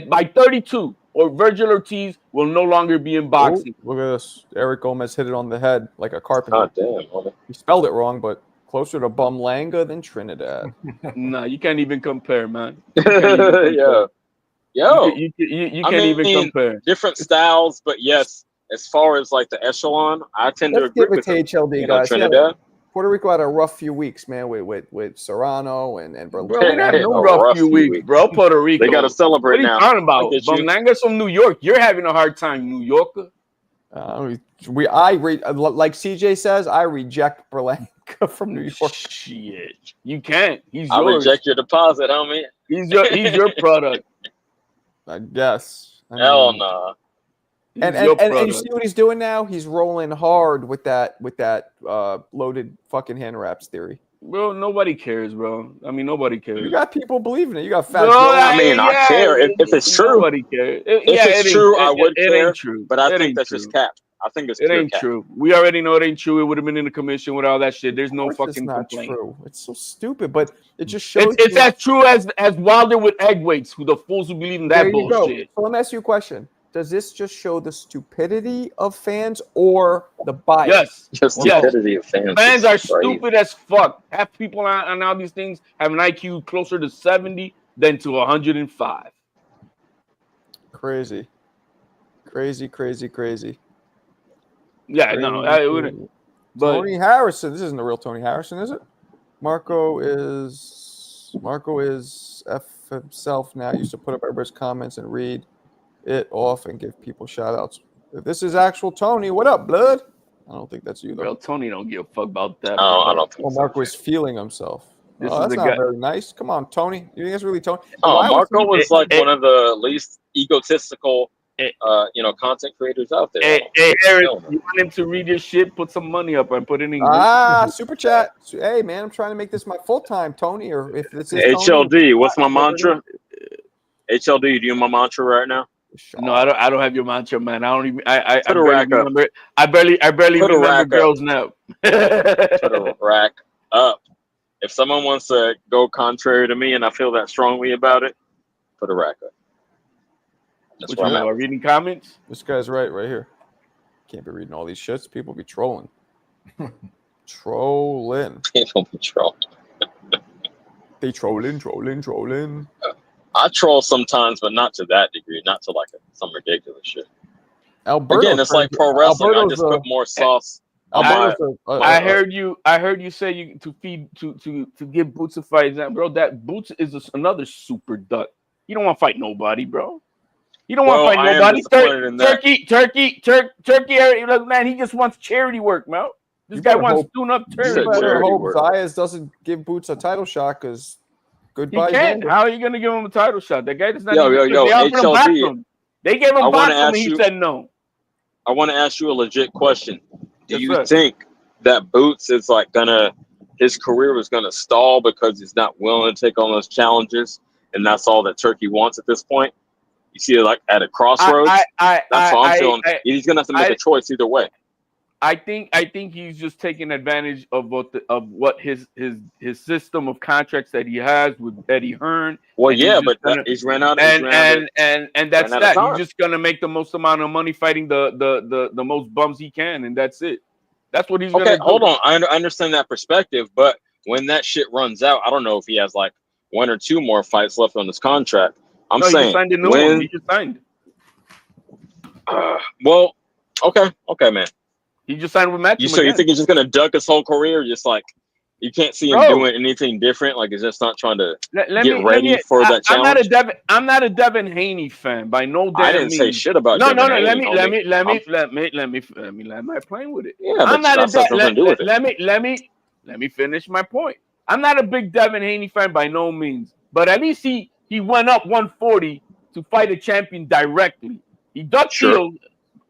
By 32, or Virgil Ortiz will no longer be in boxing. Oh, look at this. Eric Gomez hit it on the head like a carpenter. God damn. He spelled it wrong, but closer to Bumlanga than Trinidad. Nah, you can't even compare, man. Yeah. Yo, you can't even compare. Different styles, but yes, as far as like the echelon, I tend to Let's agree give it with to HLD, you guys. Trinidad. Puerto Rico had a rough few weeks, man, with Serrano and Berlin. Bro, they had no rough few weeks, bro. Puerto Rico. They got to celebrate now. What are you talking about? Bumlanga's from New York. You're having a hard time, New Yorker. Like CJ says, I reject Berlanga from New York. Shit, you can't. He's I'll yours. reject your deposit, homie. He's your product. I guess. Hell no. And you see what he's doing now? He's rolling hard with that loaded fucking hand wraps theory. Bro, nobody cares, bro. I mean, nobody cares. You got people believing it. You got fat. I care if it's true. Nobody cares. If it's true, I would care. It ain't true. But I think that's just cap. I think it's it ain't true. We already know it ain't true. It would have been in the commission with all that shit. There's no fucking not complaint. True. It's so stupid, but it just shows. It's as true as Wilder with egg weights. Who the fools who believe in that there you bullshit? Go. So let me ask you a question. Does this just show the stupidity of fans or the bias? Yes. Just stupidity of fans. Fans are stupid as fuck. Half people on all these things have an IQ closer to 70 than to 105. Crazy. Yeah, no, I wouldn't. But Tony Harrison. This isn't the real Tony Harrison, is it? Marco is F himself now. Used to put up everybody's comments and read it off and give people shout outs. If this is actual Tony, what up, blood? I don't think that's you though. Well, Tony don't give a fuck about that. Oh, I don't think well, Marco is feeling himself. That's not very nice. Come on, Tony. You think that's really Tony? Marco was like one of the least egotistical content creators out there. Hey, Eric, you want him to read your shit? Put some money up and put it in. Super chat. Hey, man, I'm trying to make this my full time, Tony. Or if this is HLD, Tony, what's my mantra? HLD, do you my mantra right now? No, I don't have your mantra, man. I don't even. I Put a rack up. I barely remember girls now. Put a rack up. If someone wants to go contrary to me and I feel that strongly about it, put a rack up. That's where I'm at. Reading comments? This guy's right here. Can't be reading all these shits. People be trolling. Trolling. People be trolling. They trolling. I troll sometimes, but not to that degree. Not to like some ridiculous shit. Alberto, again, it's like pro wrestling. I just put more sauce. I heard you say you to give Boots a fight, bro. That Boots is another super duck. You don't want to fight nobody, bro. You don't want to fight nobody. Turkey. Man, he just wants charity work, man. This guy wants tune-up charity work. Zayas doesn't give Boots a title shot because goodbye. He can't. How are you going to give him a title shot? That guy does not. Yo, HLD. They gave him back and he said no. want to ask you a legit question. Do Yes, you sir. think that Boots is like his career was gonna stall because he's not willing to take on those challenges, and that's all that Turkey wants at this point? You see it like at a crossroads. That's how I'm feeling. He's gonna have to make a choice either way. I think he's just taking advantage of what his system of contracts that he has with Eddie Hearn. Well, yeah, but he's ran out. And that's that. He's just gonna make the most amount of money fighting the most bums he can, and that's it. That's what he's gonna do. Okay, hold on. I understand that perspective, but when that shit runs out, I don't know if he has like 1 or 2 more fights left on his contract. I'm saying he signed a new one. He just signed. Well, okay, man. He just signed with Matchroom. So you think he's just gonna duck his whole career? Just like you can't see him doing anything different. Like he's just not trying to get ready for that challenge. I'm not a Devin Haney fan by no damn I didn't say shit about. No. Devin Let Haney, me land my plane with it. Yeah, I'm not let me finish my point. I'm not a big Devin Haney fan by no means, but at least he went up 140 to fight a champion directly. He ducked Teal.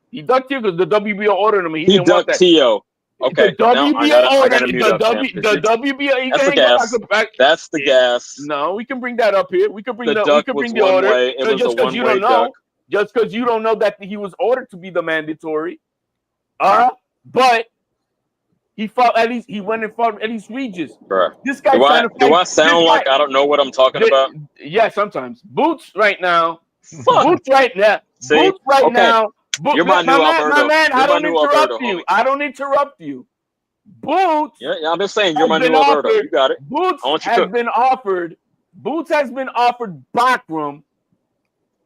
He ducked Teal because the WBO ordered him. He ducked Teal. Okay, the WBO ordered the WBO. That's the gas. No, we can bring that up here. We can bring the order. So just because you don't know, that he was ordered to be the mandatory. But he fought at least. He went and fought at least Regis. Bruh. This guy. Do I sound like I don't know what I'm talking about? Yeah, sometimes. Boots right now. Fuck. Boots right now. See? Boots right now. You're my new Alberto. My man, I don't interrupt you. I don't interrupt you. Boots. Yeah, I'm just saying you're my new Alberto. You got it. Boots has been offered. Boots has been offered Backroom,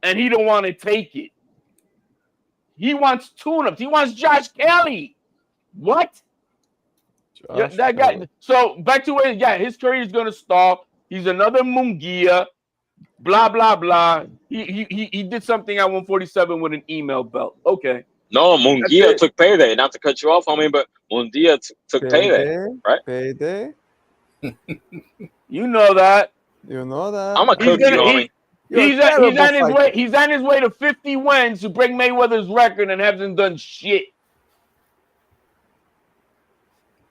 and he don't want to take it. He wants tune-ups. He wants Josh Kelly. What? That guy. So back to where, his career is gonna stall. He's another Munguia. Blah blah blah. He did something at 147 with an email belt. Okay. No, Munguia took payday. Not to cut you off, but Munguia took payday, right? Payday. You know that. You know that. I'm a cookie, homie. He's on his way to 50 wins to break Mayweather's record and hasn't done shit.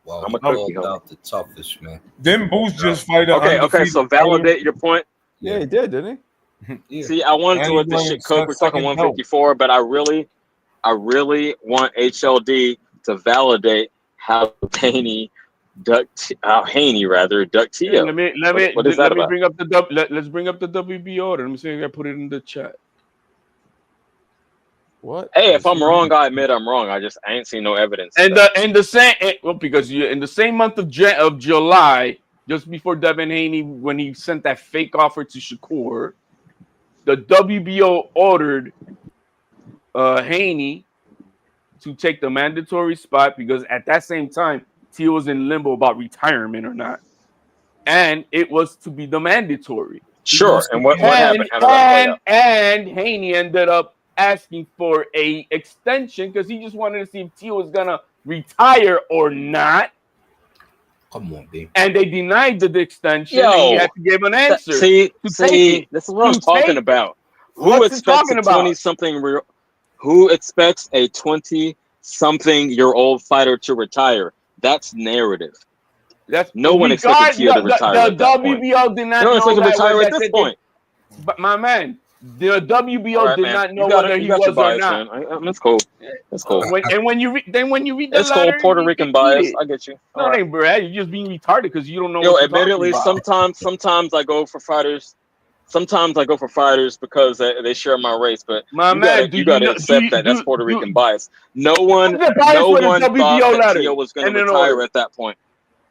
Well, I'm a cookie, homie. The toughest, man. Then Boots just fight. Okay. So validate your point. Yeah, he did, didn't he? Yeah. See, I wanted to let this shit cook. We're talking 154, but I really want HLD to validate how Haney ducked Tio. Let me bring up let's bring up the WB order. Let me see if I put it in the chat. What? Hey, if I'm wrong, I admit I'm wrong. I ain't seen no evidence. Because in the same month of July, just before Devin Haney, when he sent that fake offer to Shakur, the WBO ordered Haney to take the mandatory spot because at that same time, Teal was in limbo about retirement or not, and it was to be the mandatory. Sure. And what happened? How did that play out? And Haney ended up asking for a extension because he just wanted to see if Teal was gonna retire or not. Come on, baby. And they denied the extension. And he had to give an answer. See, this is what I'm talking about. Who expects a 20-something? Who expects a 20-something-year-old fighter to retire? That's narrative. No one expected Teal to retire. The WBO did not know to retire at this point. But my man, the WBO did not know whether he was or not. That's cool. That's cool. When you read the it's letter, cool. Puerto Rican bias. I get you. No, it ain't, Brad. You're just being retarded because you don't know. Yo, admittedly, sometimes I go for fighters. Sometimes I go for fighters because they share my race. But you gotta accept that that's Puerto Rican bias. No one thought that Teal was going to retire at that point.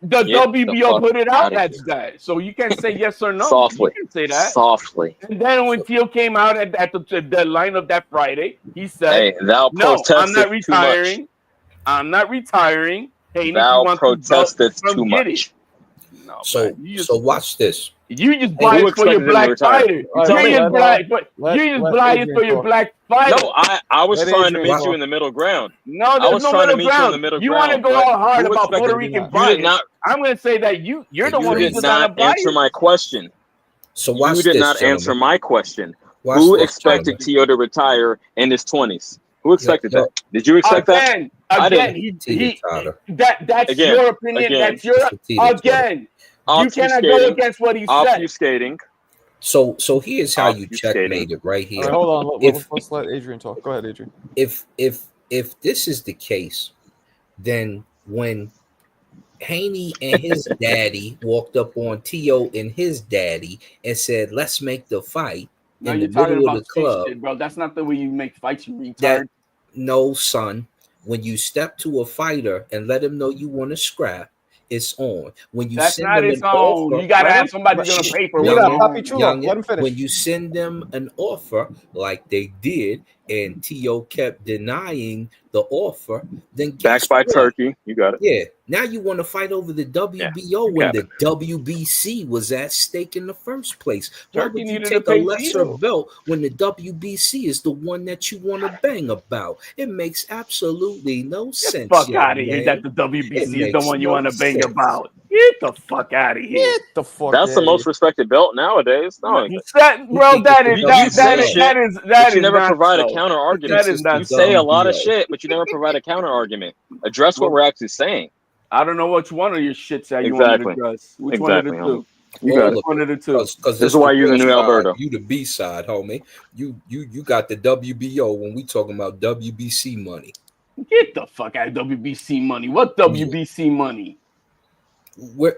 The WBO put it out as that, so you can't say yes or no. Softly, you can say that softly. And then when Teal came out at the deadline of that Friday, he said, "Hey, thou protested I'm not retiring. I'm not retiring. Hey, thou protested too much." No, so watch this. You just biased for your black fighter. You just biased for your black fighter. No, I was trying to meet you in the middle ground. No, there's no middle ground. You want to go all hard about Puerto Rican bias. I'm going to say that you're the one who did not answer my question. So watch you did not answer my question. Who expected Teal to retire in his 20s? Who expected that? Did you expect that? Again, I didn't. That's Again, your opinion. again. That's your again. You cannot go against what he said. Obfuscating. So here's how you checkmate it right here. All right, hold on. Let's let Adrian talk. Go ahead, Adrian. If this is the case, then when Haney and his daddy walked up on T.O. and his daddy and said, "Let's make the fight," No, in you're the talking middle of about the club, shit, bro. That's not the way you make fights, you retard. that no, son, when you step to a fighter and let him know you want to scrap, it's on. When you That's send not them its an own. offer, You gotta have somebody gonna pay for it. Let him send them an offer like they did, and T.O. kept denying the offer, then guess Backed by what? Turkey. You got it. Yeah. Now you want to fight over the WBO when the WBC was at stake in the first place. Why Turkey would you needed to take a pay lesser T.O. belt when the WBC is the one that you want to bang about? It makes absolutely no sense. Fuck young out of here. man. That the It WBC is the makes one you no want to bang sense. about. Get the fuck out of here. Get the fuck That's the most respected belt nowadays. No, Bro, that is you say shit, but you is never not provide a so. counter That argument. is not You say a so. lot of shit, but you never provide a counter argument. Address what we're actually saying. I don't know which one of your shits that you Exactly. want me to address. Which Exactly, one of the two? You got it. One of the two. Because This is why you're the new Alberto. You the B side, homie. You got the WBO when we talking about WBC money. Get the fuck out of WBC money. What WBC money? What?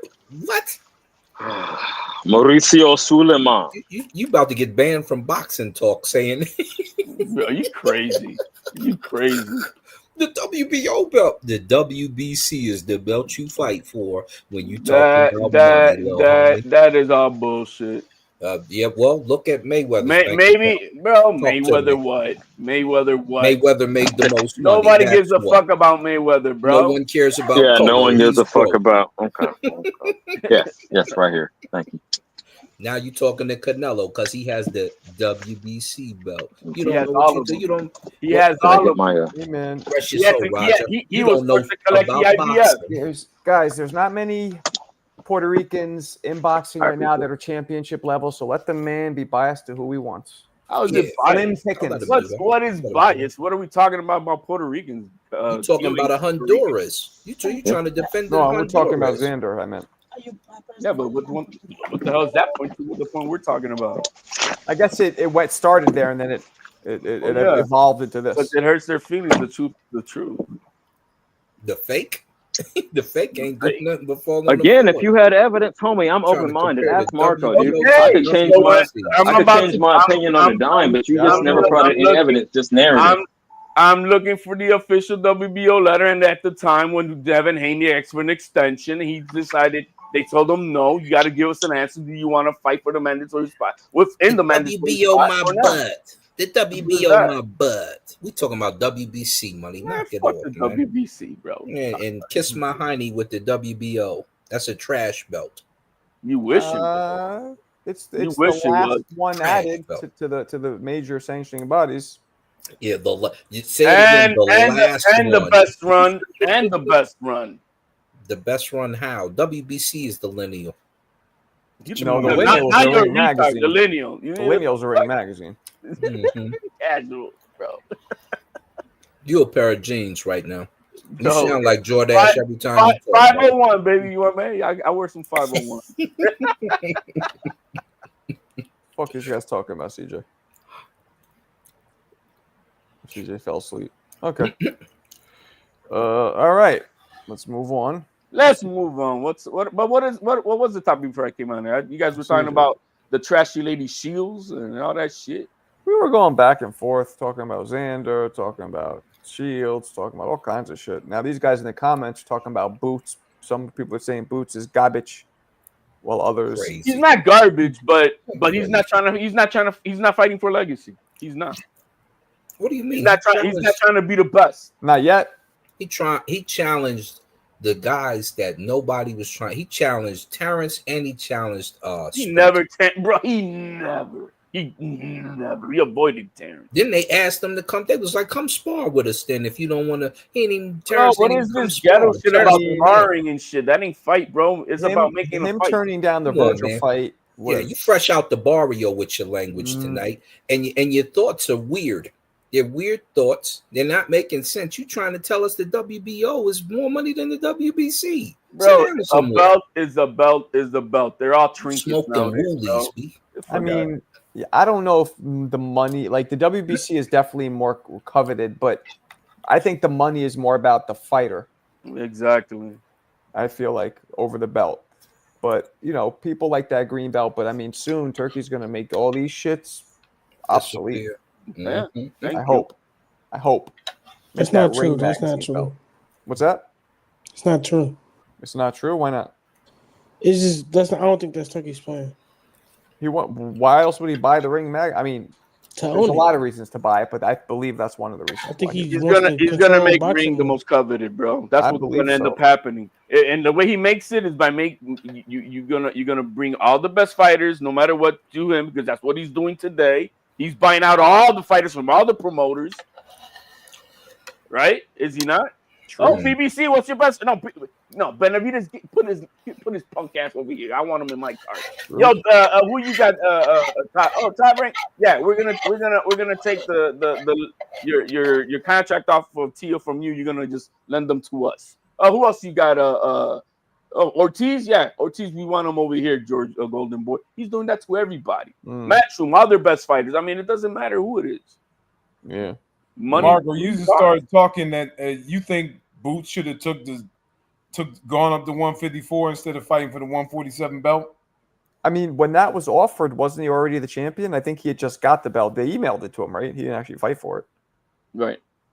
Mauricio Suleiman. You about to get banned from boxing talk saying Bro, you crazy. You crazy. The WBO belt. The WBC is the belt you fight for when you talk about money, little homie. That is all bullshit. Yeah, well, look at Mayweather. Mayweather what? Mayweather what? Mayweather made the most money. Nobody gives a fuck about Mayweather, bro. No one cares about. Yeah, Colo. no one gives a fuck broke. about. Okay. Yes, right here. Thank you. Now you talking to Canelo because he has the WBC belt. You He don't has know what all you of do. them. You don't. He has all of them. Hey man, Rest your soul, Roger. He was don't first to collect the IBF. There's not many Puerto Ricans in boxing right now that are championship level. So let the man be biased to who he wants. How is it biased? What is bias? What are we talking about Puerto Ricans? You talking about a Honduras? You trying to defend? No, we're talking about Xander. I meant. Yeah, but what the hell is that point to the point we're talking about? I guess it started there and then it evolved into this. But it hurts their feelings. The truth. The fake. The fake ain't good nothing but falling. Again, if you had evidence, homie, I'm open-minded. Ask Marco, dude. I could change my opinion on a dime, but you just never brought any evidence, just narrative. I'm looking for the official WBO letter, and at the time when Devin Haney asked for an extension, he decided. They told him, no, you got to give us an answer. Do you want to fight for the mandatory spot? What's in the mandatory WBO spot? my butt. The WBO my butt. We talking about WBC money. Knock it off, the man. WBC, bro. Yeah, and kiss my hiney with the WBO. That's a trash belt. You wish it's the last one added to the major sanctioning bodies. Yeah, you say it again, the best run and the best run. The best run how? WBC is the lineal. No, the lineals are Ring Magazine. The lineal. The lineals are Ring Magazine. Mm-hmm. Casual, bro. You a pair of jeans right now. You No. sound like Jordache every time. 501, baby. You want me? I wear some 501. Fuck is you guys talking about, CJ? CJ fell asleep. Okay. All right. Let's move on. Let's move on. What was the topic before I came on there? You guys were talking about the trashy lady Shields and all that shit. We were going back and forth, talking about Xander, talking about Shields, talking about all kinds of shit. Now these guys in the comments are talking about Boots. Some people are saying Boots is garbage, while others he's not garbage, but he's not fighting for legacy. He's not. What do you mean? He's not trying to be the best. Not yet. He challenged the guys that nobody was trying. He challenged Terrence and he challenged He never avoided Terrence. Then they asked him to come. They was like, come spar with us then if you don't want to. He ain't even Terrence. What is this ghetto shit about sparring and shit? That ain't fight, bro. It's about making him a fight. Turning down the virtual fight. Yeah, you fresh out the barrio with your language tonight, and your thoughts are weird. They're weird thoughts. They're not making sense. You trying to tell us the WBO is more money than the WBC? Bro, a belt is a belt is a belt. They're all trinkets Smoke them nowadays, bro. woolies, I mean, I don't know if the money, like the WBC is definitely more coveted, but I think the money is more about the fighter. Exactly. I feel like over the belt. But, you know, people like that green belt. But, I mean, soon Turkey's going to make all these shits obsolete. Yeah. I hope. Make That's that not true. Ring That's not magazine true. belt. What's that? It's not true. It's not true? Why not? It's just that's not, I don't think that's Turkey's plan. Why else would he buy the Ring mag? I mean, there's a lot of reasons to buy it, but I believe that's one of the reasons. I think why he's gonna make Ring the most coveted, bro. That's what's gonna end up happening. And the way he makes it is by you're gonna bring all the best fighters, no matter what, to him, because that's what he's doing today. He's buying out all the fighters from all the promoters, right? Is he not? True. Oh, BBC, what's your best? No, Benavidez, put his punk ass over here. I want him in my card. True. Yo, who you got? Top rank. Yeah, we're gonna take your contract off of Tio from you. You're gonna just lend them to us. Who else you got? Ortiz. Yeah, Ortiz. We want him over here, George Golden Boy. He's doing that to everybody. Matchroom, all their best fighters. I mean, it doesn't matter who it is. Yeah. Money. Marco, you just started talking that you think Boots should have gone up to 154 instead of fighting for the 147 belt. I mean, when that was offered, wasn't he already the champion? I think he had just got the belt. They emailed it to him, right? He didn't actually fight for it.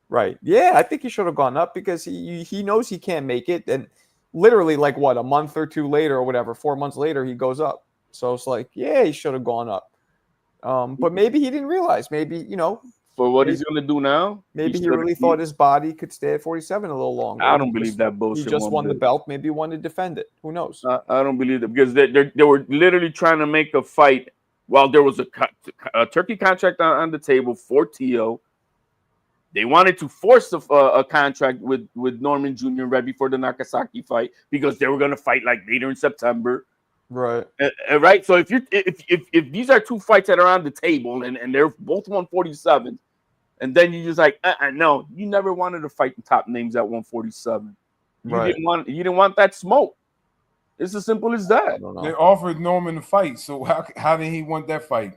Right. Yeah, I think he should have gone up because he knows he can't make it. And literally, like, what, a month or two later or whatever, 4 months later, he goes up. So it's like, yeah, he should have gone up. But maybe he didn't realize. Maybe, you know. For what he's going to do now? Maybe he really thought his body could stay at 47 a little longer. I don't believe that bullshit. He just won the belt. Maybe he wanted to defend it. Who knows? I don't believe that because they were literally trying to make a fight while there was a Turkey contract on the table for Tio. They wanted to force a contract with Norman Jr. right before the Nagasaki fight because they were going to fight like later in September. Right. Right. So if these are two fights that are on the table and they're both 147, and then you just like, no, you never wanted to fight the top names at 147. You didn't want that smoke. It's as simple as that. They offered Norman the fight, so how did he want that fight?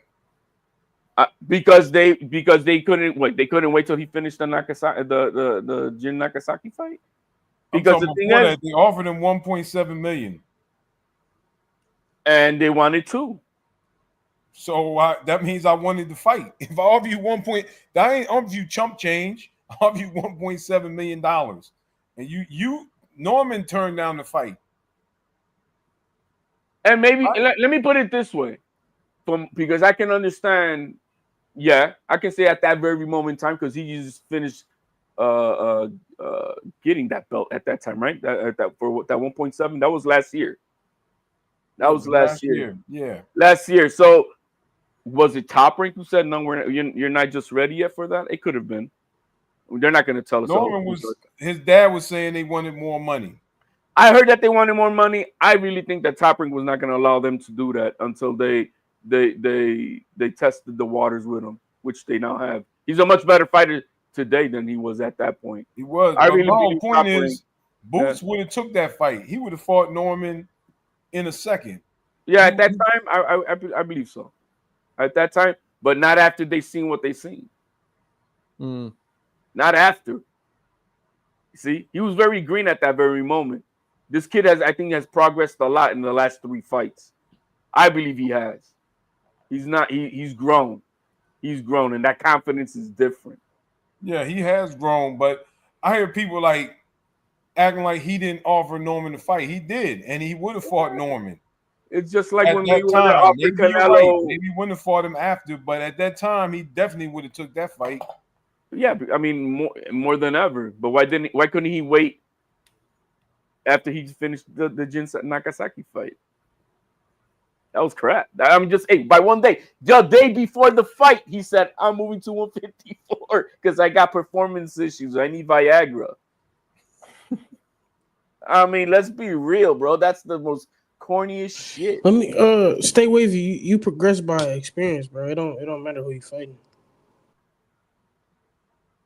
Because they couldn't wait. They couldn't wait till he finished the Nagasaki the Jin Nagasaki fight. Because the thing is, they offered him 1.7 million. And they wanted 2. So that means I wanted to fight. If I offer you that ain't offer you chump change. I offer you $1.7 million, and you Norman turned down the fight. And maybe let me put it this way, because I can understand. Yeah, I can say at that very moment in time because he just finished getting that belt at that time, right? That for that 1.7. That was last year. That was last year. Yeah. Last year. So was it Top Rank who said no? You're not just ready yet for that. It could have been. They're not going to tell us. Norman his dad was saying they wanted more money. I heard that they wanted more money. I really think that Top Rank was not going to allow them to do that until they tested the waters with him, which they now have. He's a much better fighter today than he was at that point. He was. I really my point is, Boots would have took that fight. He would have fought Norman in a second. Yeah, at that time, I believe so. At that time, but not after they seen what they seen. Not after. See, he was very green at that very moment. This kid I think has progressed a lot in the last 3 fights. I believe he has. He's not. He's grown. He's grown, and that confidence is different. Yeah, he has grown, but I hear people like acting like he didn't offer Norman to fight. He did, and he would have fought Norman. It's just like at when that we time. offered Canelo. Right. Maybe he wouldn't have fought him after, but at that time, he definitely would have took that fight. Yeah, I mean more than ever. But why couldn't he wait after he finished the Jin Nagasaki fight? That was crap. I'm just by one day, the day before the fight, he said, "I'm moving to 154 because I got performance issues. I need Viagra." I mean, let's be real, bro. That's the most corniest shit. Let me stay with you. You progress by experience, bro. It don't matter who you fighting.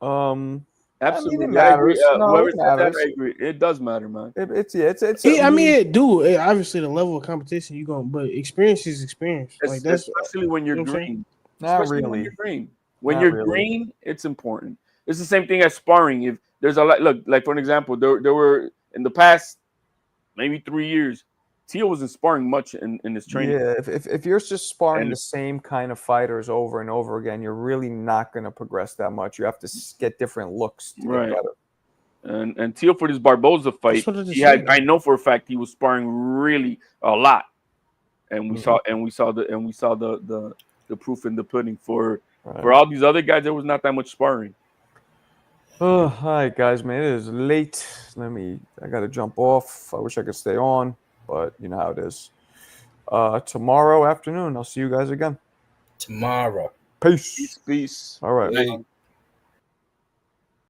Absolutely, it I agree. matters. No, Whoever it said that, matters. I agree. It does matter, man. I mean, it do. Obviously, the level of competition you going, but experience is experience. Like that's Especially when you're you know what I'm saying? green. Not Especially when really. you're green. When Not you're really. green, it's important. It's the same thing as sparring. If there's a lot, look, like for an example, there were in the past maybe 3 years, Teal wasn't sparring much in his training. Yeah, if you're just sparring And- the same kind of fighters over and over again, you're really not going to progress that much. You have to get different looks to Right. get better. And Teal for this Barboza fight, what I just he had. said. I know for a fact he was sparring really a lot, and we Mhm. saw the proof in the pudding. For all these other guys, there was not that much sparring. Oh, all right, guys, man, it is late. I got to jump off. I wish I could stay on, but you know how it is. Tomorrow afternoon, I'll see you guys again. Tomorrow. Peace. Peace. All right. Hey.